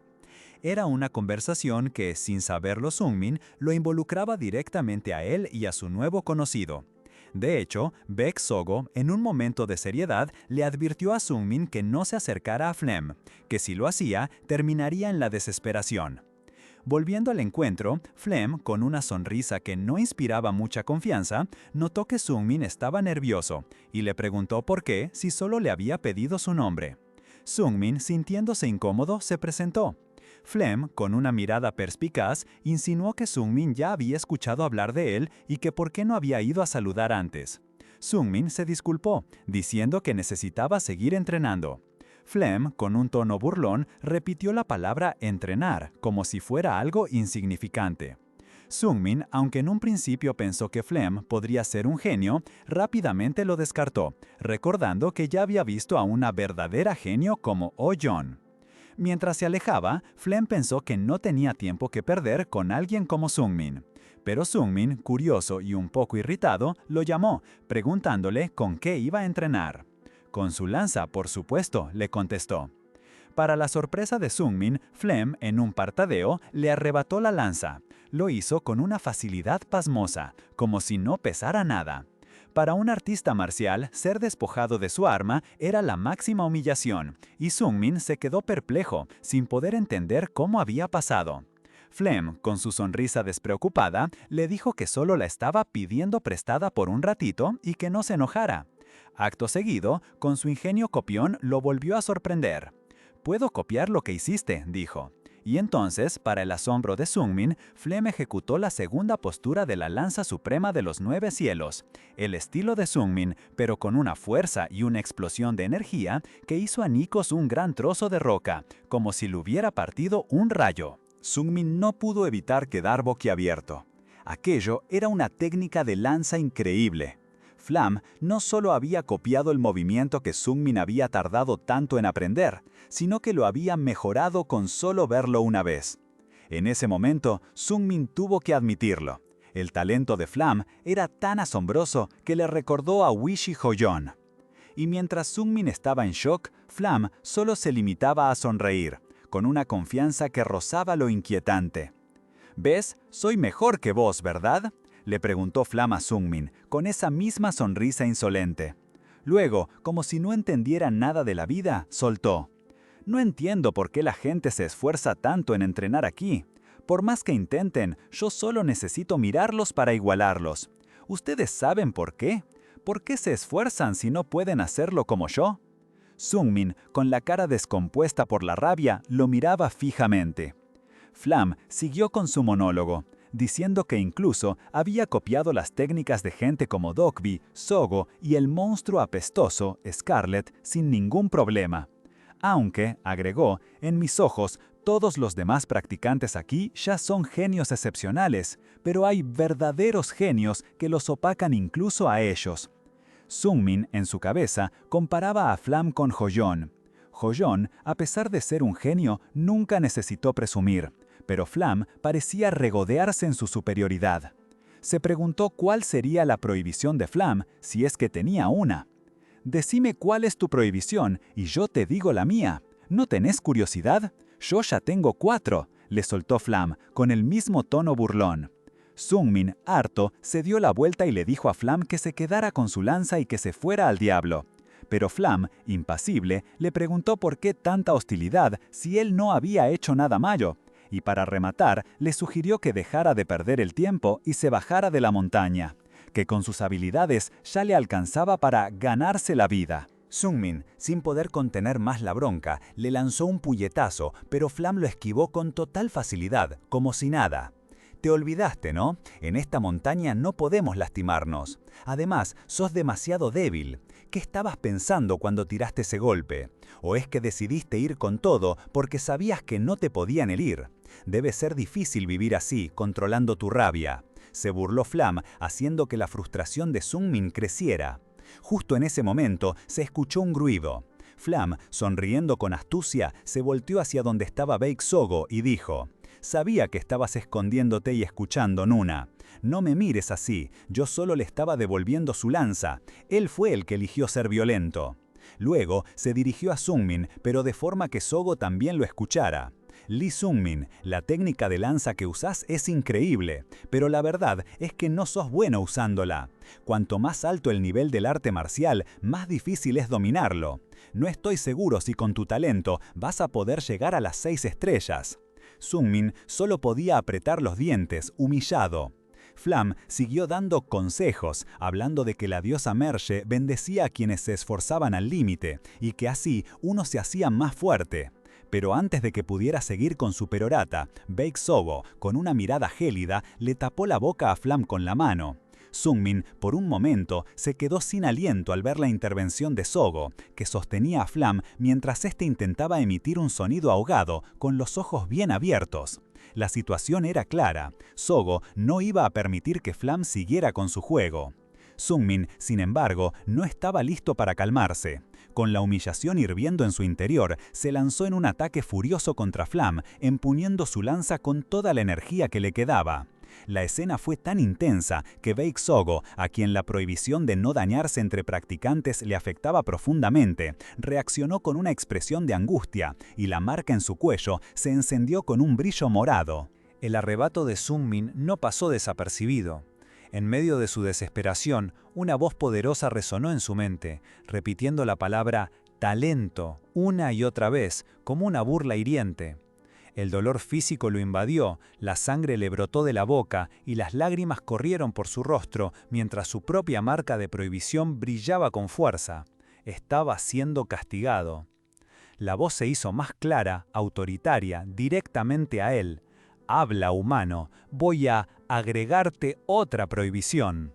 Speaker 2: Era una conversación que, sin saberlo Sungmin, lo involucraba directamente a él y a su nuevo conocido. De hecho, Baek Sogo, en un momento de seriedad, le advirtió a Sungmin que no se acercara a Flem, que si lo hacía, terminaría en la desesperación. Volviendo al encuentro, Flem, con una sonrisa que no inspiraba mucha confianza, notó que Sungmin estaba nervioso y le preguntó por qué si solo le había pedido su nombre. Sungmin, sintiéndose incómodo, se presentó. Flem, con una mirada perspicaz, insinuó que Sungmin ya había escuchado hablar de él y que por qué no había ido a saludar antes. Sungmin se disculpó, diciendo que necesitaba seguir entrenando. Flem, con un tono burlón, repitió la palabra entrenar, como si fuera algo insignificante. Sungmin, aunque en un principio pensó que Flem podría ser un genio, rápidamente lo descartó, recordando que ya había visto a una verdadera genio como Oh-yeon. Mientras se alejaba, Flem pensó que no tenía tiempo que perder con alguien como Sungmin. Pero Sungmin, curioso y un poco irritado, lo llamó, preguntándole con qué iba a entrenar. Con su lanza, por supuesto, le contestó. Para la sorpresa de Sungmin, Flem, en un parpadeo, le arrebató la lanza. Lo hizo con una facilidad pasmosa, como si no pesara nada. Para un artista marcial, ser despojado de su arma era la máxima humillación, y Sungmin se quedó perplejo, sin poder entender cómo había pasado. Flem, con su sonrisa despreocupada, le dijo que solo la estaba pidiendo prestada por un ratito y que no se enojara. Acto seguido, con su ingenio copión, lo volvió a sorprender. «Puedo copiar lo que hiciste», dijo. Y entonces, para el asombro de Sungmin, Flem ejecutó la segunda postura de la lanza suprema de los 9 cielos, el estilo de Sungmin, pero con una fuerza y una explosión de energía que hizo añicos un gran trozo de roca, como si le hubiera partido un rayo. Sungmin no pudo evitar quedar boquiabierto. Aquello era una técnica de lanza increíble. Flam no solo había copiado el movimiento que Sungmin había tardado tanto en aprender, sino que lo había mejorado con solo verlo una vez. En ese momento, Sungmin tuvo que admitirlo. El talento de Flam era tan asombroso que le recordó a Wishi Ho-yeon. Y mientras Sungmin estaba en shock, Flam solo se limitaba a sonreír, con una confianza que rozaba lo inquietante. «¿Ves? Soy mejor que vos, ¿verdad?», le preguntó Flam a Sungmin, con esa misma sonrisa insolente. Luego, como si no entendiera nada de la vida, soltó. «No entiendo por qué la gente se esfuerza tanto en entrenar aquí. Por más que intenten, yo solo necesito mirarlos para igualarlos. ¿Ustedes saben por qué? ¿Por qué se esfuerzan si no pueden hacerlo como yo?» Sungmin, con la cara descompuesta por la rabia, lo miraba fijamente. Flam siguió con su monólogo, diciendo que incluso había copiado las técnicas de gente como Dokbi, Sogo y el monstruo apestoso, Scarlett, sin ningún problema. Aunque, agregó, en mis ojos, todos los demás practicantes aquí ya son genios excepcionales, pero hay verdaderos genios que los opacan incluso a ellos. Sungmin, en su cabeza, comparaba a Flam con Ho-yeon. Ho-yeon, a pesar de ser un genio, nunca necesitó presumir, pero Flam parecía regodearse en su superioridad. Se preguntó cuál sería la prohibición de Flam, si es que tenía una. «Decime cuál es tu prohibición y yo te digo la mía. ¿No tenés curiosidad? Yo ya tengo 4»,
Speaker 3: le soltó Flam, con el mismo tono burlón. Sungmin, harto, se dio la vuelta y le dijo a Flam que se quedara con su lanza y que se fuera al diablo. Pero Flam, impasible, le preguntó por qué tanta hostilidad si él no había hecho nada malo, y para rematar, le sugirió que dejara de perder el tiempo y se bajara de la montaña, que con sus habilidades ya le alcanzaba para ganarse la vida.
Speaker 2: Sungmin, sin poder contener más la bronca, le lanzó un puñetazo, pero Flam lo esquivó con total facilidad, como si nada. Te olvidaste, ¿no? En esta montaña no podemos lastimarnos. Además, sos demasiado débil. ¿Qué estabas pensando cuando tiraste ese golpe? ¿O es que decidiste ir con todo porque sabías que no te podían herir? Debe ser difícil vivir así, controlando tu rabia. Se burló Flam, haciendo que la frustración de Sungmin creciera. Justo en ese momento se escuchó un gruido. Flam, sonriendo con astucia, se volteó hacia donde estaba Baek Sogo y dijo: «Sabía que estabas escondiéndote y escuchando, Nuna. No me mires así, yo solo le estaba devolviendo su lanza. Él fue el que eligió ser violento». Luego se dirigió a Sungmin, pero de forma que Sogo también lo escuchara. «Lee Sungmin, la técnica de lanza que usás es increíble, pero la verdad es que no sos bueno usándola. Cuanto más alto el nivel del arte marcial, más difícil es dominarlo. No estoy seguro si con tu talento vas a poder llegar a las 6 estrellas». Sungmin solo podía apretar los dientes, humillado. Flam siguió dando consejos, hablando de que la diosa Merche bendecía a quienes se esforzaban al límite y que así uno se hacía más fuerte. Pero antes de que pudiera seguir con su perorata, Baek Sogo, con una mirada gélida, le tapó la boca a Flam con la mano. Sungmin, por un momento, se quedó sin aliento al ver la intervención de Sogo, que sostenía a Flam mientras éste intentaba emitir un sonido ahogado, con los ojos bien abiertos. La situación era clara. Sogo no iba a permitir que Flam siguiera con su juego. Sungmin, sin embargo, no estaba listo para calmarse. Con la humillación hirviendo en su interior, se lanzó en un ataque furioso contra Flam, empuñando su lanza con toda la energía que le quedaba. La escena fue tan intensa que Baek Sogo, a quien la prohibición de no dañarse entre practicantes le afectaba profundamente, reaccionó con una expresión de angustia, y la marca en su cuello se encendió con un brillo morado. El arrebato de Sungmin no pasó desapercibido. En medio de su desesperación, una voz poderosa resonó en su mente, repitiendo la palabra «talento» una y otra vez, como una burla hiriente. El dolor físico lo invadió, la sangre le brotó de la boca y las lágrimas corrieron por su rostro mientras su propia marca de prohibición brillaba con fuerza. Estaba siendo castigado. La voz se hizo más clara, autoritaria, directamente a él. «Habla, humano, voy a agregarte otra prohibición».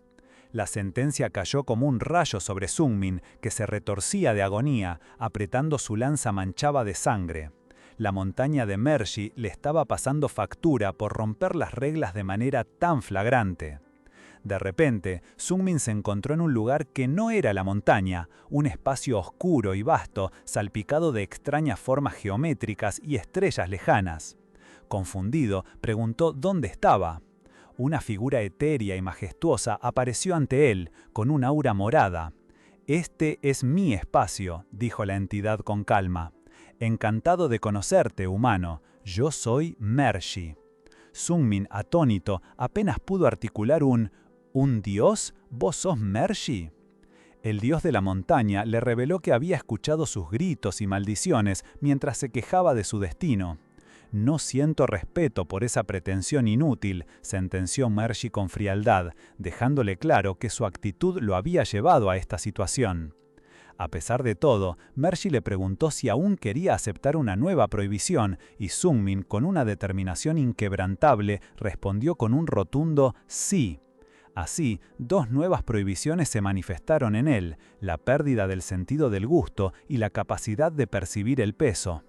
Speaker 2: La sentencia cayó como un rayo sobre Sungmin, que se retorcía de agonía, apretando su lanza manchada de sangre. La montaña de Merchi le estaba pasando factura por romper las reglas de manera tan flagrante. De repente, Sungmin se encontró en un lugar que no era la montaña, un espacio oscuro y vasto, salpicado de extrañas formas geométricas y estrellas lejanas. Confundido, preguntó dónde estaba. Una figura etérea y majestuosa apareció ante él, con un aura morada. «Este es mi espacio», dijo la entidad con calma. «Encantado de conocerte, humano. Yo soy Merchi». Sungmin, atónito, apenas pudo articular un dios? ¿Vos sos Merchi?» El dios de la montaña le reveló que había escuchado sus gritos y maldiciones mientras se quejaba de su destino. «No siento respeto por esa pretensión inútil», sentenció Merchi con frialdad, dejándole claro que su actitud lo había llevado a esta situación. A pesar de todo, Merchi le preguntó si aún quería aceptar una nueva prohibición y Sungmin, con una determinación inquebrantable, respondió con un rotundo «sí». Así, dos nuevas prohibiciones se manifestaron en él, la pérdida del sentido del gusto y la capacidad de percibir el peso.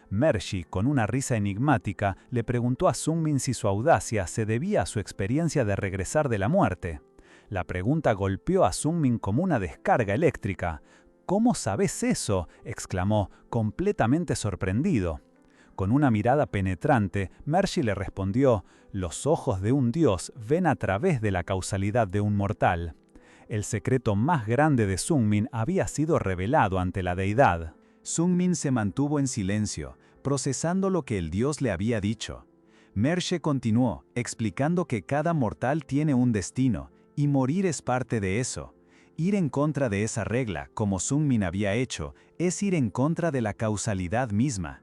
Speaker 2: Merchi, con una risa enigmática, le preguntó a Sungmin si su audacia se debía a su experiencia de regresar de la muerte. La pregunta golpeó a Sungmin como una descarga eléctrica. «¿Cómo sabes eso?», exclamó, completamente sorprendido. Con una mirada penetrante, Merchi le respondió: «Los ojos de un dios ven a través de la causalidad de un mortal». El secreto más grande de Sungmin había sido revelado ante la deidad.
Speaker 1: Sungmin se mantuvo en silencio, procesando lo que el dios le había dicho. Mershe continuó, explicando que cada mortal tiene un destino, y morir es parte de eso. Ir en contra de esa regla, como Sungmin había hecho, es ir en contra de la causalidad misma.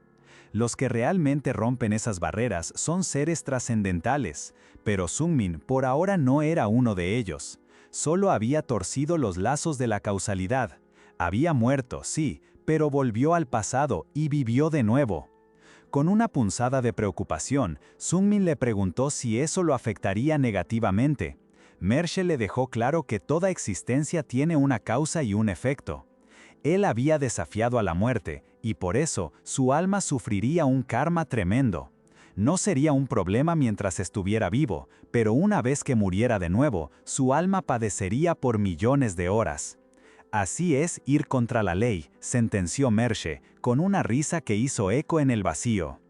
Speaker 1: Los que realmente rompen esas barreras son seres trascendentales, pero Sungmin por ahora no era uno de ellos. Solo había torcido los lazos de la causalidad. Había muerto, sí, pero volvió al pasado y vivió de nuevo. Con una punzada de preocupación, Sungmin le preguntó si eso lo afectaría negativamente. Mershe le dejó claro que toda existencia tiene una causa y un efecto. Él había desafiado a la muerte, y por eso su alma sufriría un karma tremendo. No sería un problema mientras estuviera vivo, pero una vez que muriera de nuevo, su alma padecería por millones de horas. Así es ir contra la ley, sentenció Mershe, con una risa que hizo eco en el vacío.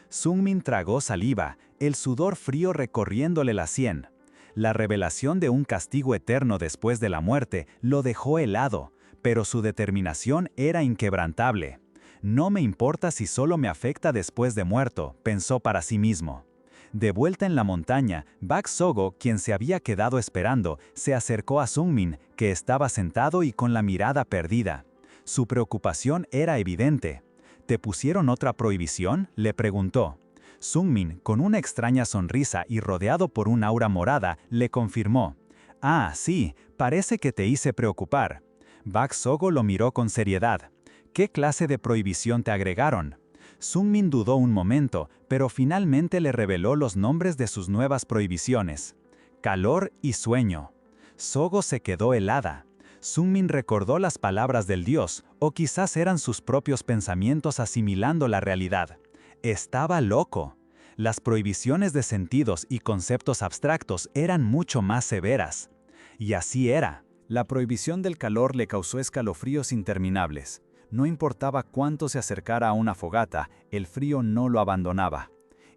Speaker 1: Sungmin tragó saliva, el sudor frío recorriéndole la sien. La revelación de un castigo eterno después de la muerte lo dejó helado, pero su determinación era inquebrantable. No me importa si solo me afecta después de muerto, pensó para sí mismo. De vuelta en la montaña, Bak Sogo, quien se había quedado esperando, se acercó a Sungmin, que estaba sentado y con la mirada perdida. Su preocupación era evidente. ¿Te pusieron otra prohibición?, le preguntó. Sungmin, con una extraña sonrisa y rodeado por un aura morada, le confirmó. Ah, sí, parece que te hice preocupar. Bak Sogo lo miró con seriedad. ¿Qué clase de prohibición te agregaron? Sungmin dudó un momento, pero finalmente le reveló los nombres de sus nuevas prohibiciones. Calor y sueño. Sogo se quedó helada. Sungmin recordó las palabras del dios, o quizás eran sus propios pensamientos asimilando la realidad. Estaba loco. Las prohibiciones de sentidos y conceptos abstractos eran mucho más severas. Y así era. La prohibición del calor le causó escalofríos interminables. No importaba cuánto se acercara a una fogata, el frío no lo abandonaba.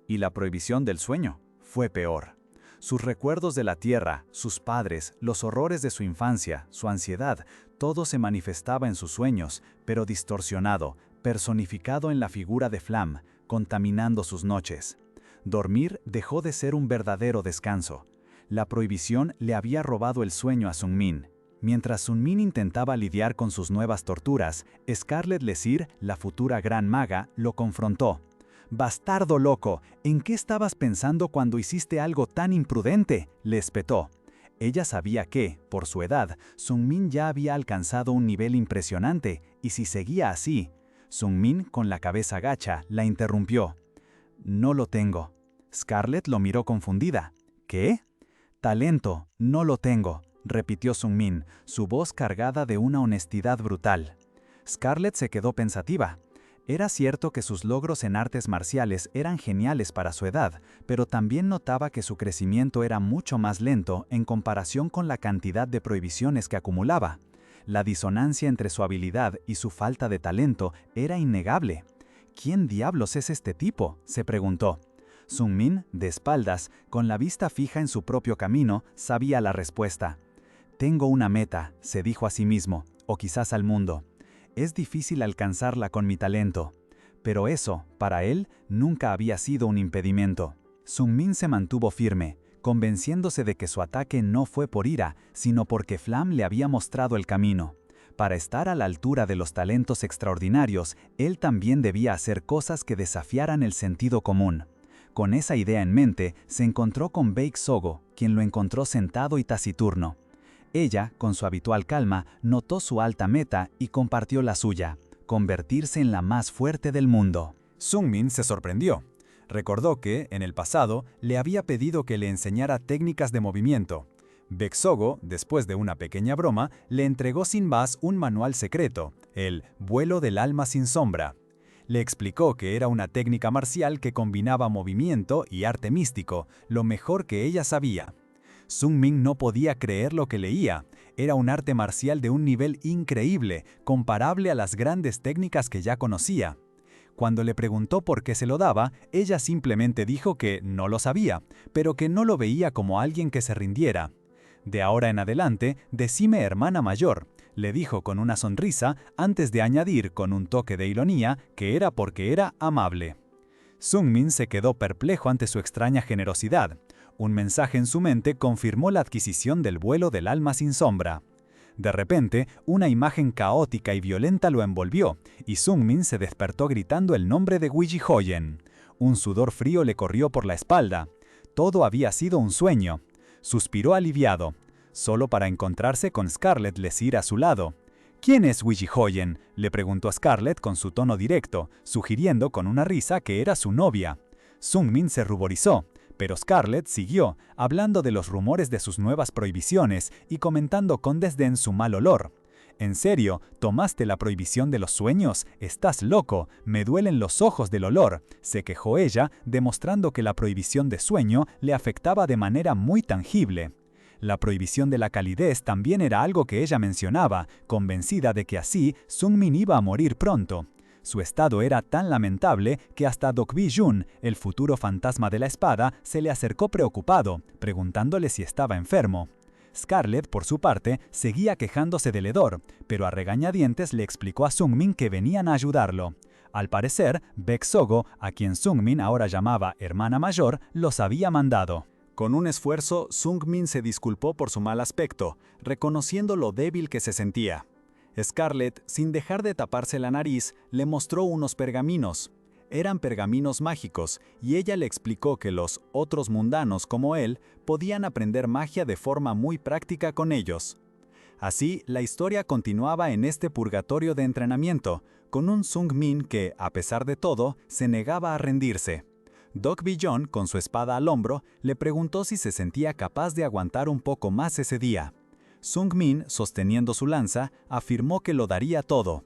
Speaker 1: Y la prohibición del sueño fue peor. Sus recuerdos de la tierra, sus padres, los horrores de su infancia, su ansiedad, todo se manifestaba en sus sueños, pero distorsionado, personificado en la figura de Flam, contaminando sus noches. Dormir dejó de ser un verdadero descanso. La prohibición le había robado el sueño a Sungmin. Mientras Sungmin intentaba lidiar con sus nuevas torturas, Scarlet Lesir, la futura gran maga, lo confrontó. «Bastardo loco, ¿en qué estabas pensando cuando hiciste algo tan imprudente?», le espetó. Ella sabía que, por su edad, Sungmin ya había alcanzado un nivel impresionante, y si seguía así... Sungmin, con la cabeza gacha, la interrumpió. «No lo tengo». Scarlet lo miró confundida. «¿Qué?» «Talento, no lo tengo», repitió Sungmin, su voz cargada de una honestidad brutal. Scarlet se quedó pensativa. Era cierto que sus logros en artes marciales eran geniales para su edad, pero también notaba que su crecimiento era mucho más lento en comparación con la cantidad de prohibiciones que acumulaba. La disonancia entre su habilidad y su falta de talento era innegable. ¿Quién diablos es este tipo?, se preguntó. Sungmin, de espaldas, con la vista fija en su propio camino, sabía la respuesta. «Tengo una meta», se dijo a sí mismo, o quizás al mundo. «Es difícil alcanzarla con mi talento». Pero eso, para él, nunca había sido un impedimento. Sungmin se mantuvo firme, convenciéndose de que su ataque no fue por ira, sino porque Flam le había mostrado el camino. Para estar a la altura de los talentos extraordinarios, él también debía hacer cosas que desafiaran el sentido común. Con esa idea en mente, se encontró con Bak Sogo, quien lo encontró sentado y taciturno. Ella, con su habitual calma, notó su alta meta y compartió la suya: convertirse en la más fuerte del mundo.
Speaker 2: Sungmin se sorprendió. Recordó que, en el pasado, le había pedido que le enseñara técnicas de movimiento. Bak Sogo, después de una pequeña broma, le entregó sin más un manual secreto, el vuelo del alma sin sombra. Le explicó que era una técnica marcial que combinaba movimiento y arte místico, lo mejor que ella sabía. Sungmin no podía creer lo que leía. Era un arte marcial de un nivel increíble, comparable a las grandes técnicas que ya conocía. Cuando le preguntó por qué se lo daba, ella simplemente dijo que no lo sabía, pero que no lo veía como alguien que se rindiera. «De ahora en adelante, decime hermana mayor», le dijo con una sonrisa, antes de añadir con un toque de ironía que era porque era amable.
Speaker 1: Sungmin se quedó perplejo ante su extraña generosidad. Un mensaje en su mente confirmó la adquisición del vuelo del alma sin sombra. De repente, una imagen caótica y violenta lo envolvió, y Sungmin se despertó gritando el nombre de Wijihoyen. Un sudor frío le corrió por la espalda. Todo había sido un sueño. Suspiró aliviado, solo para encontrarse con Scarlett Lesir a su lado. ¿Quién es Wijihoyen?, le preguntó a Scarlett con su tono directo, sugiriendo con una risa que era su novia. Sungmin se ruborizó, pero Scarlett siguió, hablando de los rumores de sus nuevas prohibiciones y comentando con desdén su mal olor. «¿En serio? ¿Tomaste la prohibición de los sueños? ¡Estás loco! Me duelen los ojos del olor», se quejó ella, demostrando que la prohibición de sueño le afectaba de manera muy tangible. La prohibición de la calidez también era algo que ella mencionaba, convencida de que así Sungmin iba a morir pronto. Su estado era tan lamentable que hasta Dokbi-jun, el futuro fantasma de la espada, se le acercó preocupado, preguntándole si estaba enfermo. Scarlett, por su parte, seguía quejándose del hedor, pero a regañadientes le explicó a Sungmin que venían a ayudarlo. Al parecer, Baek Sogo, a quien Sungmin ahora llamaba hermana mayor, los había mandado.
Speaker 3: Con un esfuerzo, Sungmin se disculpó por su mal aspecto, reconociendo lo débil que se sentía. Scarlett, sin dejar de taparse la nariz, le mostró unos pergaminos. Eran pergaminos mágicos, y ella le explicó que los otros mundanos como él podían aprender magia de forma muy práctica con ellos. Así, la historia continuaba en este purgatorio de entrenamiento, con un Sungmin que, a pesar de todo, se negaba a rendirse. Dokbi-jun, con su espada al hombro, le preguntó si se sentía capaz de aguantar un poco más ese día. Sungmin, sosteniendo su lanza, afirmó que lo daría todo.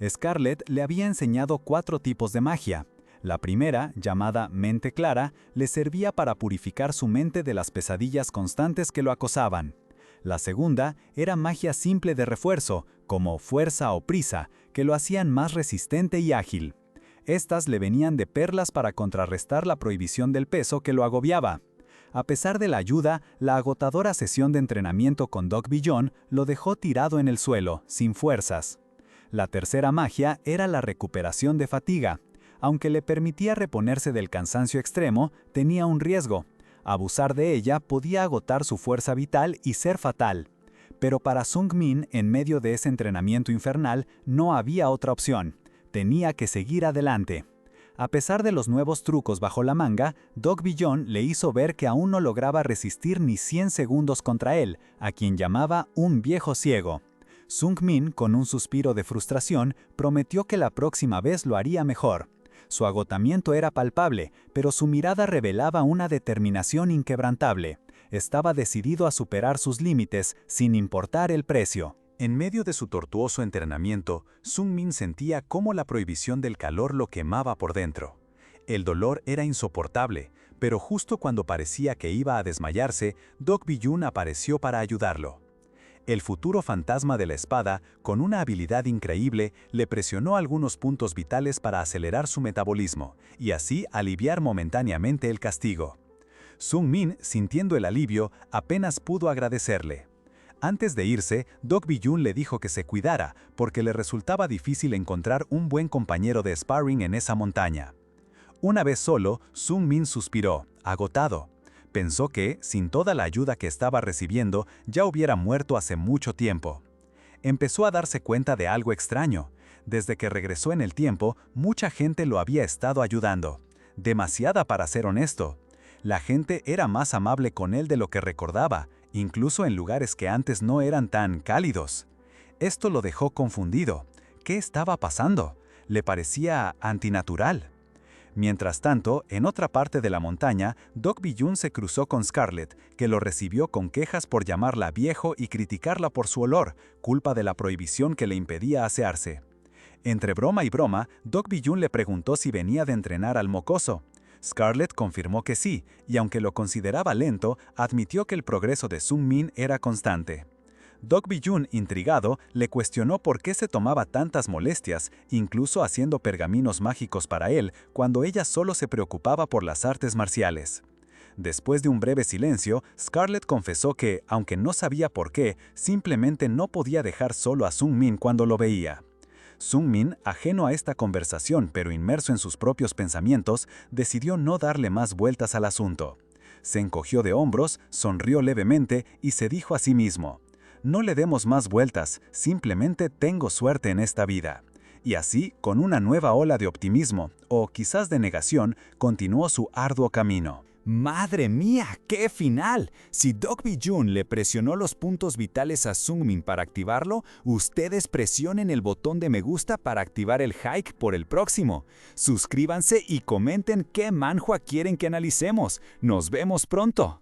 Speaker 3: Scarlett le había enseñado 4 tipos de magia. La primera, llamada mente clara, le servía para purificar su mente de las pesadillas constantes que lo acosaban. La segunda era magia simple de refuerzo, como fuerza o prisa, que lo hacían más resistente y ágil. Estas le venían de perlas para contrarrestar la prohibición del peso que lo agobiaba. A pesar de la ayuda, la agotadora sesión de entrenamiento con Dokbi-jun lo dejó tirado en el suelo, sin fuerzas. La tercera magia era la recuperación de fatiga. Aunque le permitía reponerse del cansancio extremo, tenía un riesgo. Abusar de ella podía agotar su fuerza vital y ser fatal. Pero para Sungmin, en medio de ese entrenamiento infernal, no había otra opción. Tenía que seguir adelante. A pesar de los nuevos trucos bajo la manga, Dokbi-jun le hizo ver que aún no lograba resistir ni 100 segundos contra él, a quien llamaba un viejo ciego. Sungmin, con un suspiro de frustración, prometió que la próxima vez lo haría mejor. Su agotamiento era palpable, pero su mirada revelaba una determinación inquebrantable. Estaba decidido a superar sus límites, sin importar el precio.
Speaker 1: En medio de su tortuoso entrenamiento, Sungmin sentía cómo la prohibición del calor lo quemaba por dentro. El dolor era insoportable, pero justo cuando parecía que iba a desmayarse, Dokbi-jun apareció para ayudarlo. El futuro fantasma de la espada, con una habilidad increíble, le presionó algunos puntos vitales para acelerar su metabolismo, y así aliviar momentáneamente el castigo. Sungmin, sintiendo el alivio, apenas pudo agradecerle. Antes de irse, Dokbi-jun le dijo que se cuidara, porque le resultaba difícil encontrar un buen compañero de sparring en esa montaña. Una vez solo, Sungmin suspiró, agotado. Pensó que, sin toda la ayuda que estaba recibiendo, ya hubiera muerto hace mucho tiempo. Empezó a darse cuenta de algo extraño. Desde que regresó en el tiempo, mucha gente lo había estado ayudando. Demasiada para ser honesto. La gente era más amable con él de lo que recordaba, incluso en lugares que antes no eran tan cálidos. Esto lo dejó confundido. ¿Qué estaba pasando? Le parecía antinatural. Mientras tanto, en otra parte de la montaña, Dokbi-jun se cruzó con Scarlett, que lo recibió con quejas por llamarla viejo y criticarla por su olor, culpa de la prohibición que le impedía asearse. Entre broma y broma, Dokbi-jun le preguntó si venía de entrenar al mocoso. Scarlett confirmó que sí, y aunque lo consideraba lento, admitió que el progreso de Sungmin era constante. Dokbi-jun, intrigado, le cuestionó por qué se tomaba tantas molestias, incluso haciendo pergaminos mágicos para él, cuando ella solo se preocupaba por las artes marciales. Después de un breve silencio, Scarlett confesó que, aunque no sabía por qué, simplemente no podía dejar solo a Sungmin cuando lo veía. Sungmin, ajeno a esta conversación pero inmerso en sus propios pensamientos, decidió no darle más vueltas al asunto. Se encogió de hombros, sonrió levemente y se dijo a sí mismo: «No le demos más vueltas, simplemente tengo suerte en esta vida». Y así, con una nueva ola de optimismo, o quizás de negación, continuó su arduo camino.
Speaker 2: ¡Madre mía! ¡Qué final! Si Dokbi-jun le presionó los puntos vitales a Sungmin para activarlo, ustedes presionen el botón de me gusta para activar el hike por el próximo. Suscríbanse y comenten qué manhwa quieren que analicemos. ¡Nos vemos pronto!